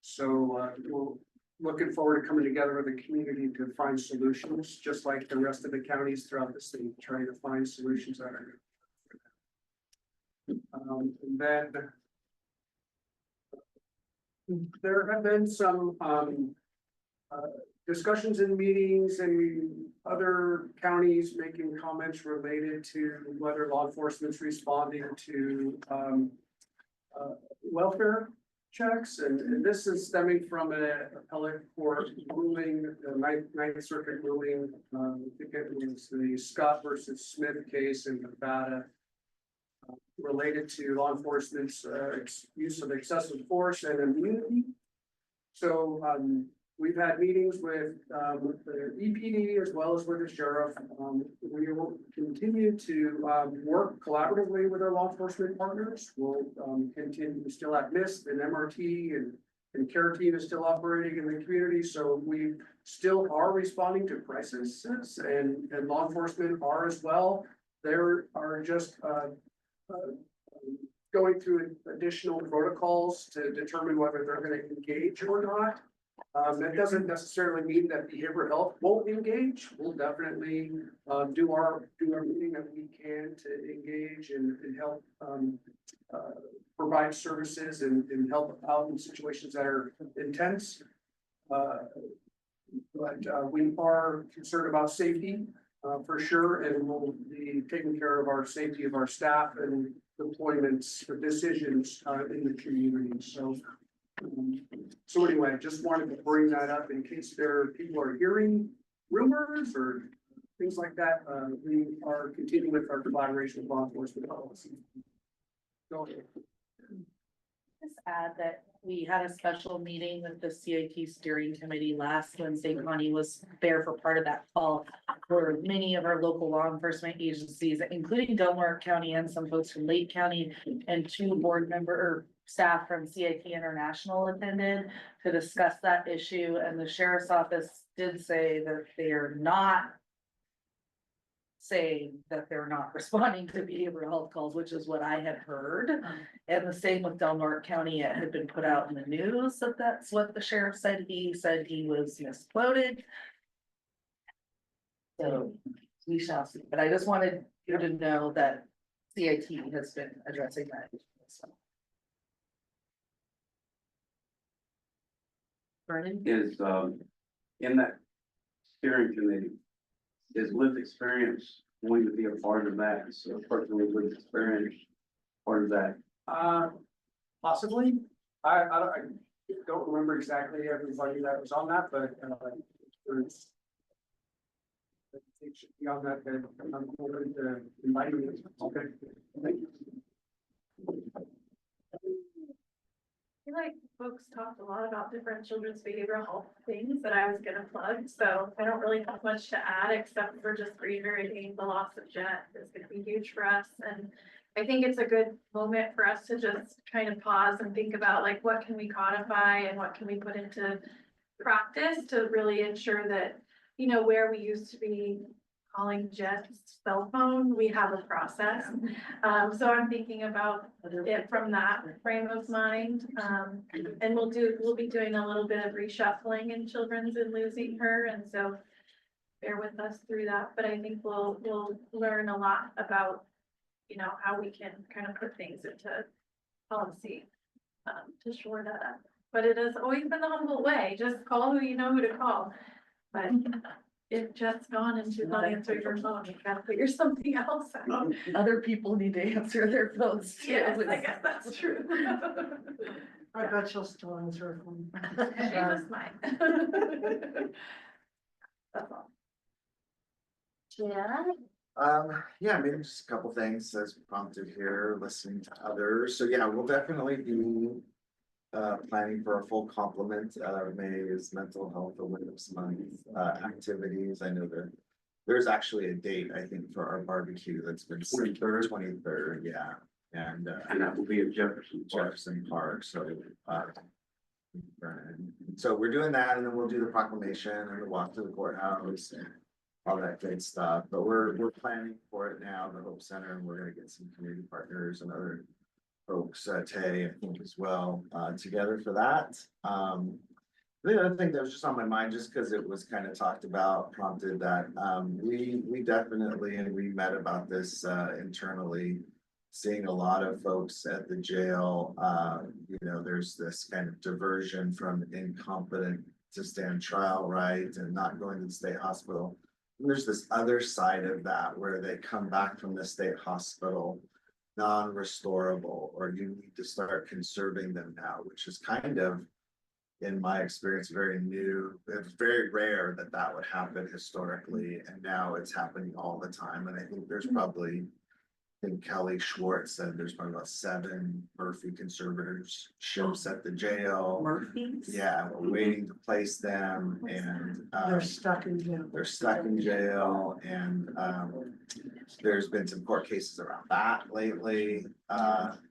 B: So we're looking forward to coming together with the community to find solutions, just like the rest of the counties throughout the state, trying to find solutions that are good. And then there have been some discussions in meetings and other counties making comments related to whether law enforcement's responding to welfare checks, and this is stemming from an appellate court ruling, the Ninth Circuit ruling. I think it was the Scott versus Smith case in Nevada, related to law enforcement's use of excessive force and immunity. So we've had meetings with the EPD as well as with the sheriff. We will continue to work collaboratively with our law enforcement partners. We'll continue, we still have NIST and MRT and CARE team is still operating in the community. So we still are responding to crises and law enforcement are as well. There are just going through additional protocols to determine whether they're going to engage or not. That doesn't necessarily mean that behavioral health won't engage. We'll definitely do everything that we can to engage and help provide services and help out in situations that are intense. But we are concerned about safety for sure, and we'll be taking care of our safety of our staff and deployments for decisions in the community. So anyway, just wanted to bring that up in case people are hearing rumors or things like that. We are continuing with our collaboration with law enforcement policy. Go ahead.
F: Just add that we had a special meeting with the CIT steering committee last Wednesday. Connie was there for part of that call, where many of our local law enforcement agencies, including Delaware County and some folks from Lake County, and 2 board member or staff from CIT International attended to discuss that issue. And the sheriff's office did say that they are not saying that they're not responding to behavioral health calls, which is what I had heard. And the same with Delmarva County. It had been put out in the news that that's what the sheriff said. He said he was misquoted. So we shall see. But I just wanted you to know that CIT has been addressing that issue. So. Vernon?
S: Is in that steering committee, is lived experience going to be a part of that, so personally with experience, part of that.
B: Possibly, I don't remember exactly everybody that was on that, but, there's. It should be on that, then I'm open to inviting you. Okay. Thank you.
O: I feel like folks talked a lot about different children's behavioral health things that I was gonna plug, so I don't really have much to add except for just reiterating the loss of Jet is gonna be huge for us. And I think it's a good moment for us to just kind of pause and think about like, what can we codify and what can we put into practice to really ensure that, you know, where we used to be calling Jet's cell phone, we have a process. So I'm thinking about it from that frame of mind. And we'll be doing a little bit of reshuffling in children's and losing her, and so bear with us through that, but I think we'll learn a lot about, you know, how we can kind of put things into policy to shore that up. But it has always been the Humboldt way, just call who you know who to call. But if Jet's gone and she's not answering her phone, you gotta figure something else out.
F: Other people need to answer their phones too.
O: Yes, I guess that's true.
Q: I bet she'll still answer her phone.
O: She just might. That's all.
A: Yeah.
L: Yeah, maybe just a couple things as prompted here, listening to others. So yeah, we'll definitely be planning for a full complement. May is Mental Health Awareness Month activities. I know there's actually a date, I think, for our barbecue that's been 23rd, yeah. And
S: that will be at Jefferson
L: Park, so so we're doing that, and then we'll do the proclamation and the walk to the courthouse and all that good stuff. But we're planning for it now, the Hope Center, and we're gonna get some community partners and other folks, Tay, I think as well, together for that. The other thing that was just on my mind, just because it was kind of talked about, prompted that, we definitely, and we met about this internally, seeing a lot of folks at the jail, you know, there's this kind of diversion from incompetent to stand trial, right, and not going to the state hospital. And there's this other side of that where they come back from the state hospital non-restorable, or you need to start conserving them now, which is kind of, in my experience, very new. It's very rare that that would happen historically, and now it's happening all the time. And I think there's probably, I think Kelly Schwartz said there's probably about 7 Murphy conservatorships at the jail.
F: Murphys?
L: Yeah, we're waiting to place them, and
Q: They're stuck in jail.
L: they're stuck in jail, and there's been some court cases around that lately,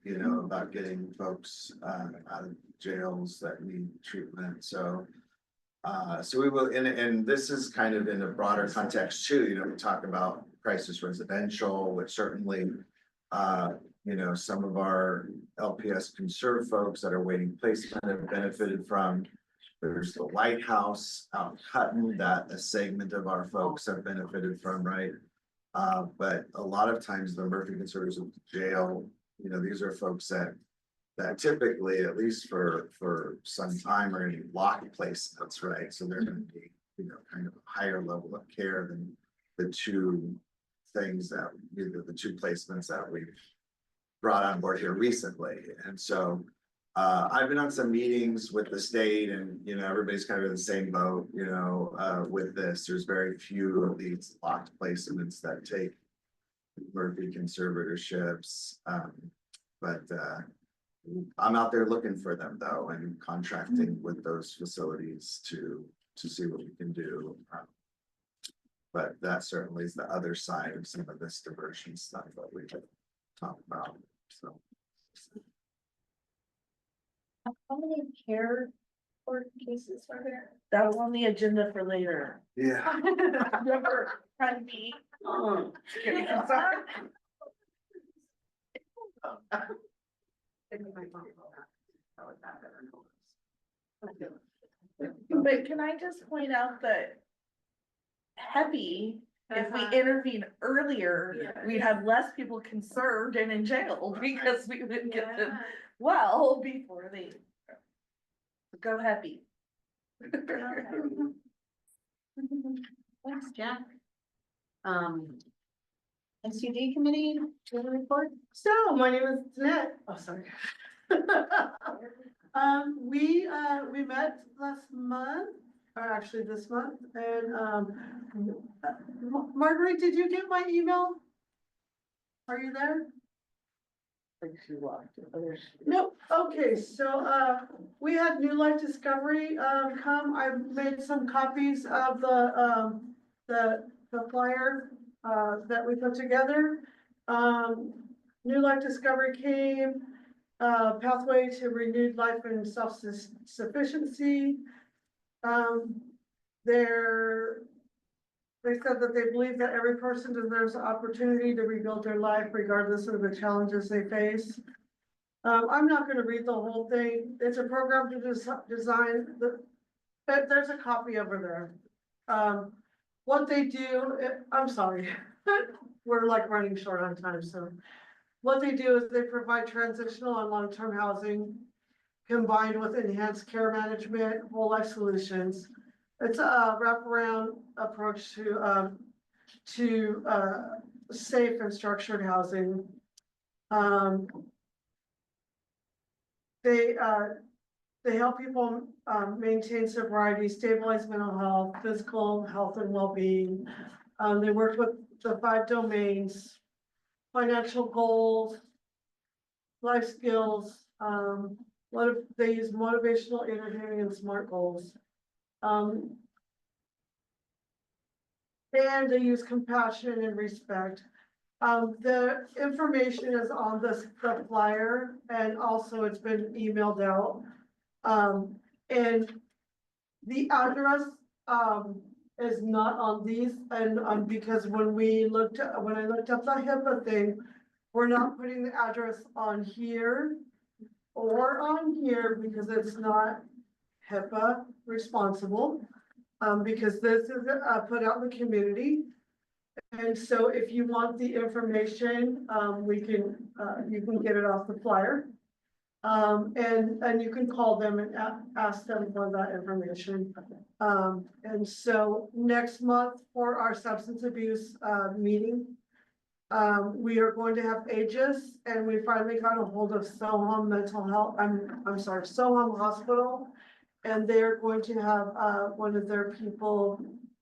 L: you know, about getting folks out of jails that need treatment. So so we will, and this is kind of in a broader context too, you know, we talk about crisis residential, which certainly you know, some of our LPS conserve folks that are waiting placement have benefited from. There's the Lighthouse out in Hutton that a segment of our folks have benefited from, right? But a lot of times the Murphy conservators of jail, you know, these are folks that typically, at least for some time, are in locked placements, right? So they're gonna be, you know, kind of a higher level of care than the two things that, either the 2 placements that we've brought on board here recently. And so I've been on some meetings with the state, and, you know, everybody's kind of in the same boat, you know, with this. There's very few of these locked placements that take Murphy conservatorships. But I'm out there looking for them though, and contracting with those facilities to see what we can do. But that certainly is the other side of some of this diversion stuff that we talked about, so.
O: How many care court cases are there?
F: That was on the agenda for later.
L: Yeah.
F: Remember, trying to be. Just kidding, I'm sorry. But can I just point out that Happy, if we intervened earlier, we'd have less people conserved and in jail because we would get them well before they go Happy.
C: Thanks, Jack. SUD committee, do you have a report?
Q: So, my name is Jeanette. Oh, sorry. We met last month, or actually this month, and, Marguerite, did you get my email? Are you there? No, okay, so, we had New Life Discovery, come, I made some copies of the flyer, that we put together. New Life Discovery came, pathway to renewed life and self-sufficiency. They said that they believe that every person deserves the opportunity to rebuild their life regardless of the challenges they face. I'm not gonna read the whole thing. It's a program to design there's a copy over there. What they do, I'm sorry, we're like running short on time, so. What they do is they provide transitional and long-term housing combined with enhanced care management, whole life solutions. It's a wraparound approach to safe and structured housing. They help people maintain sobriety, stabilize mental health, physical health and well-being. They work with the 5 domains: financial goals, life skills, they use motivational interviewing and SMART goals. And they use compassion and respect. The information is on the flyer, and also it's been emailed out. And the address, is not on these, and, because when I looked up the HIPAA thing, we're not putting the address on here or on here because it's not HIPAA responsible. Because this is put out in the community. And so if you want the information, you can get it off the flyer. And you can call them and ask them for that information. And so next month for our substance abuse meeting, we are going to have Aegis, and we finally got a hold of Soham Mental Health, Soham Hospital. And they're going to have one of their people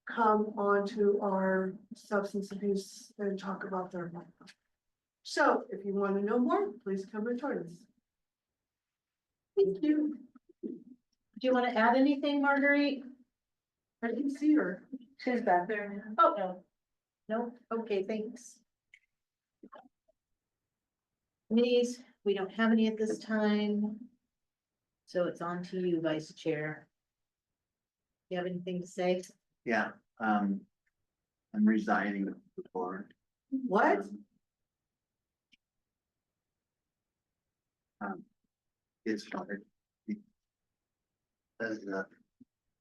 Q: come onto our substance abuse and talk about their life. So if you want to know more, please come and join us. Thank you.
C: Do you want to add anything, Marguerite?
Q: I didn't see her.
C: She's back there now. Oh, no. No, okay, thanks. Committees, we don't have any at this time. So it's on to you, Vice Chair. You have anything to say?
R: Yeah, I'm resigning the board.
Q: What?
R: It's hard. Because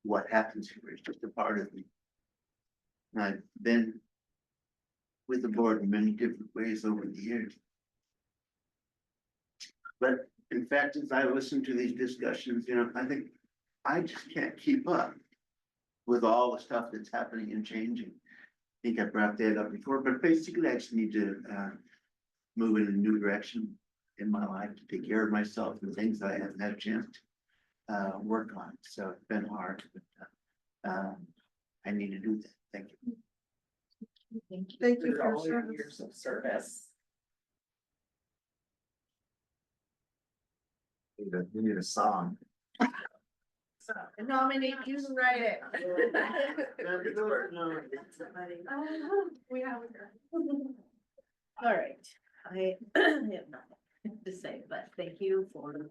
R: what happens here is just a part of me. And I've been with the board in many different ways over the years. But in fact, as I listen to these discussions, I think I just can't keep up with all the stuff that's happening and changing. I think I brought that up before, but basically I just need to move in a new direction in my life to take care of myself and things that I haven't had a chance to work on. So it's been hard, but I need to do that. Thank you.
Q: Thank you for your
F: Years of service.
L: We need a song.
C: Nominate you to write it.
O: We have her.
C: All right, I have nothing to say, but thank you for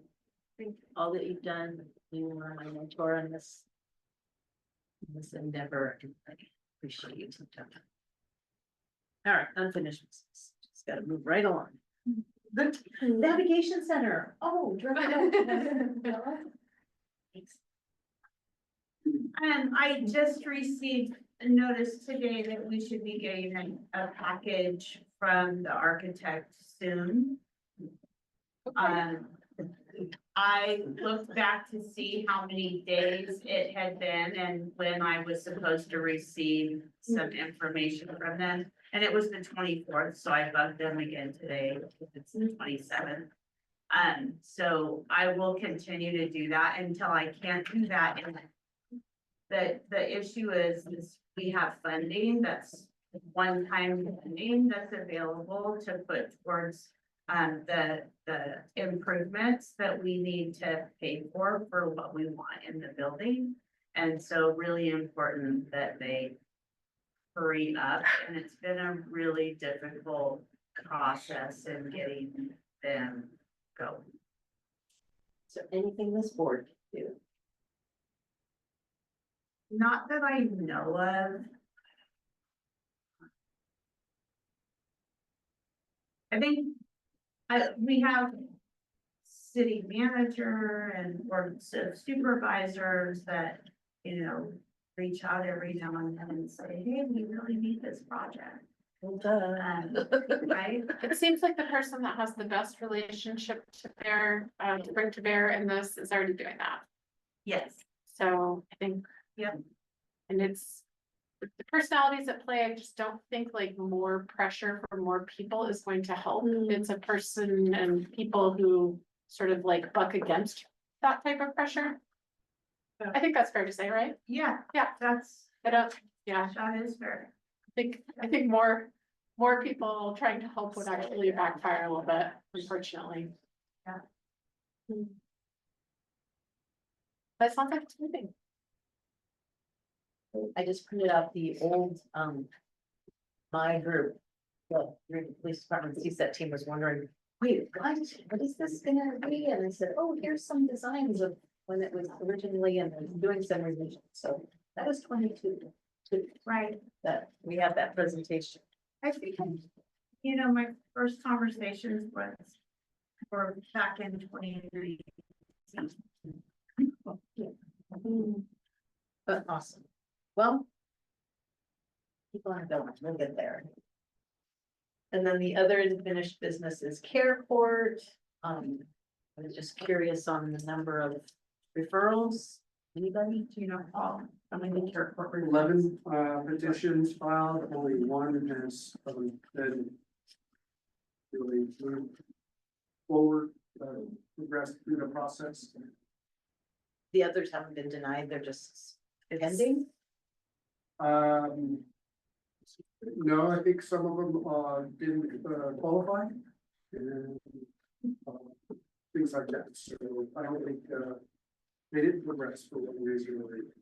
C: all that you've done. You were my mentor in this endeavor, and I appreciate you sometimes. All right, unfinished business. Just gotta move right along. The Navigation Center. Oh,
M: I just received a notice today that we should be getting a package from the architect soon. I looked back to see how many days it had been and when I was supposed to receive some information from them. And it was the 24th, so I bugged them again today, it's the 27th. So I will continue to do that until I can't do that. And the issue is we have funding that's one-time funding that's available to put towards the improvements that we need to pay for what we want in the building. And so really important that they hurry up, and it's been a really difficult process in getting them going.
A: So anything this board can do?
M: Not that I know of. I think we have city manager and or supervisors that, you know, reach out every now and then and say, hey, we really need this project. Right?
E: It seems like the person that has the best relationship to bear, to bring to bear in this is already doing that.
M: Yes.
E: So I think,
M: yep.
E: And it's the personalities at play. I just don't think like more pressure for more people is going to help. It's a person and people who sort of like buck against that type of pressure. I think that's fair to say, right?
M: Yeah.
E: Yeah.
M: That's,
E: yeah.
M: that is fair.
E: I think more people trying to help would actually backfire a little bit, unfortunately.
M: Yeah.
E: That sounds like it's moving.
A: I just printed out the old, my group, the police department CSET team was wondering, wait, what is this gonna be? And I said, oh, here's some designs of when it was originally and then doing some revisions. So that was 22.
M: Right.
A: That we have that presentation.
M: I think, you know, my first conversations were back in 2019.
A: But awesome. Well, keep on going, we'll get there. And then the other unfinished business is Careport. I was just curious on the number of referrals. Anybody, do you know how many Careport?
B: 11 petitions filed, only one has been really moved forward, progressed through the process.
A: The others haven't been denied, they're just pending?
B: No, I think some of them didn't qualify. And things like that, so I don't think they didn't progress for one reason or another.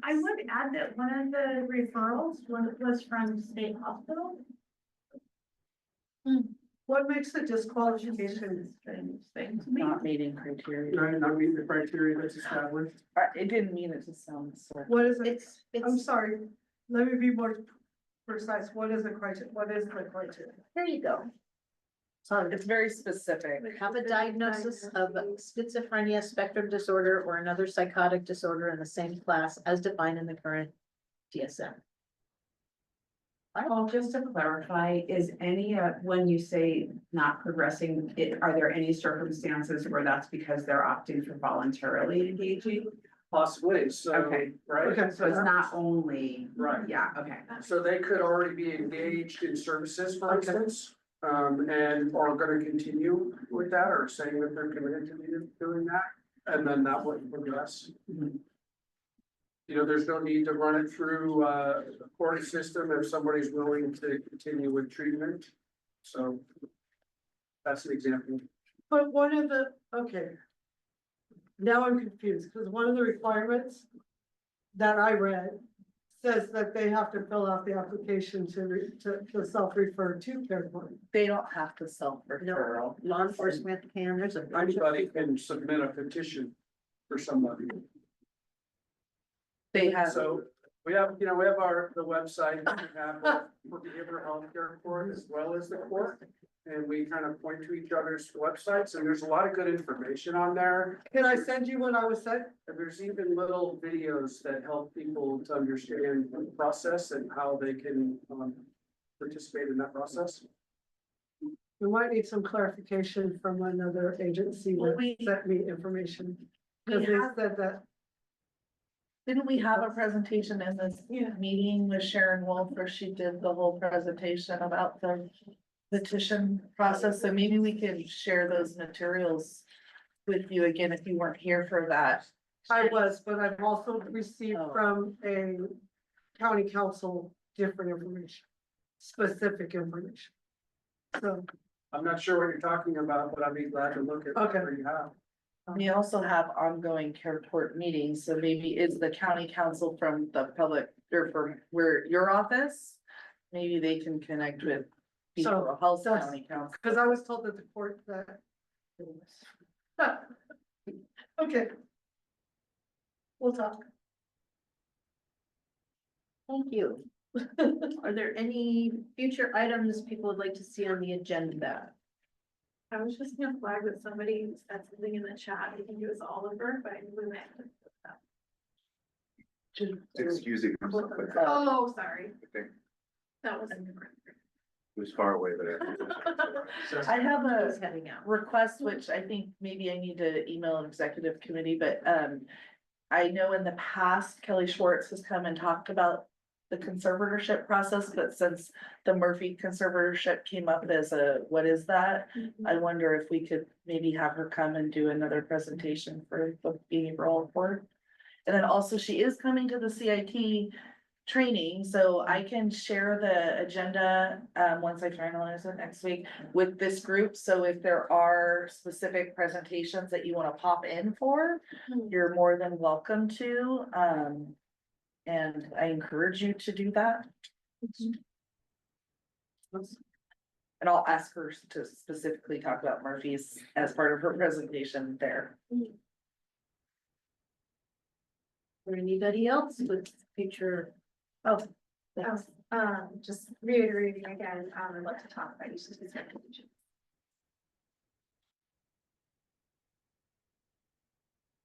M: I would add that one of the referrals was from state hospital.
Q: What makes the disqualification
M: thing?
F: Not meeting criteria.
B: Right, not meeting the criteria that's established.
F: It didn't mean it to sound sort.
Q: What is it?
A: It's
Q: I'm sorry, let me be more precise. What is the criteria? What is the criteria?
A: There you go.
F: It's very specific.
A: Have a diagnosis of schizophrenia, spectrum disorder, or another psychotic disorder in the same class as defined in the current DSM.
G: Well, just to clarify, is any, when you say not progressing, are there any circumstances where that's because they're opting for voluntarily engaging?
B: Possibly, so,
G: Okay.
B: right?
G: Okay, so it's not only.
B: Right.
G: Yeah, okay.
B: So they could already be engaged in services, for instance, and are gonna continue with that, or saying that they're committed to doing that, and then that would progress. You know, there's no need to run it through the court system if somebody's willing to continue with treatment. So that's an example.
Q: But one of the, okay. Now I'm confused, because one of the requirements that I read says that they have to fill out the application to self-refer to Careport.
F: They don't have to self-referral.
A: Law enforcement can, there's a bunch of.
B: Anybody can submit a petition for somebody.
F: They have.
B: So we have, you know, we have the website that we have for behavioral health care court as well as the court. And we kind of point to each other's websites, and there's a lot of good information on there.
Q: Can I send you what I was sent?
B: And there's even little videos that help people to understand the process and how they can participate in that process.
Q: We might need some clarification from another agency that sent me information. Because they said that
F: Didn't we have a presentation in this meeting with Sharon Wolf where she did the whole presentation about the petition process? So maybe we could share those materials with you again if you weren't here for that.
Q: I was, but I've also received
F: Oh.
Q: from a county council different information, specific information. So,
B: I'm not sure what you're talking about, but I'd be glad to look at
Q: Okay.
B: whatever you have.
F: We also have ongoing care court meetings, so maybe is the county council from the public, or from where your office? Maybe they can connect with Behavioral Health
Q: that's-
F: County Council.
Q: cause I was told that the court that. Okay. We'll talk.
C: Thank you. Are there any future items people would like to see on the agenda?
O: I was just gonna flag that somebody said something in the chat, I think it was Oliver, but I knew that.
T: Excusing himself, I think.
O: Oh, sorry,
T: I think
O: that was.
T: it was far away, but I think.
F: I have a
C: He's heading out.
F: request, which I think maybe I need to email an executive committee, but I know in the past Kelly Schwartz has come and talked about the conservatorship process, but since the Murphy conservatorship came up as a, what is that? I wonder if we could maybe have her come and do another presentation for the behavioral board. And then also she is coming to the CIT training, so I can share the agenda, once I finalize it next week with this group. So if there are specific presentations that you wanna pop in for, you're more than welcome to. And I encourage you to do that. And I'll ask her to specifically talk about Murphy's as part of her presentation there.
C: Or anybody else with future? Oh, thanks.
O: Just reiterating again, I'd love to talk about each of these recommendations.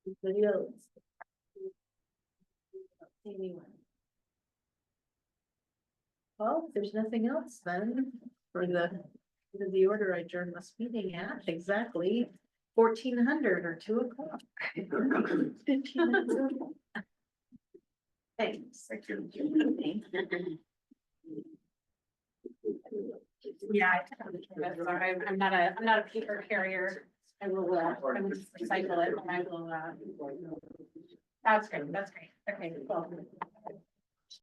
C: Anybody else? Anyone? Well, if there's nothing else, then for the order, I adjourn this meeting at exactly 1400 or 2:00. 15 minutes. Thanks.
T: Thank you.
E: Yeah, I'm not a paper carrier. I will just recycle it and I will, that's great, okay, cool.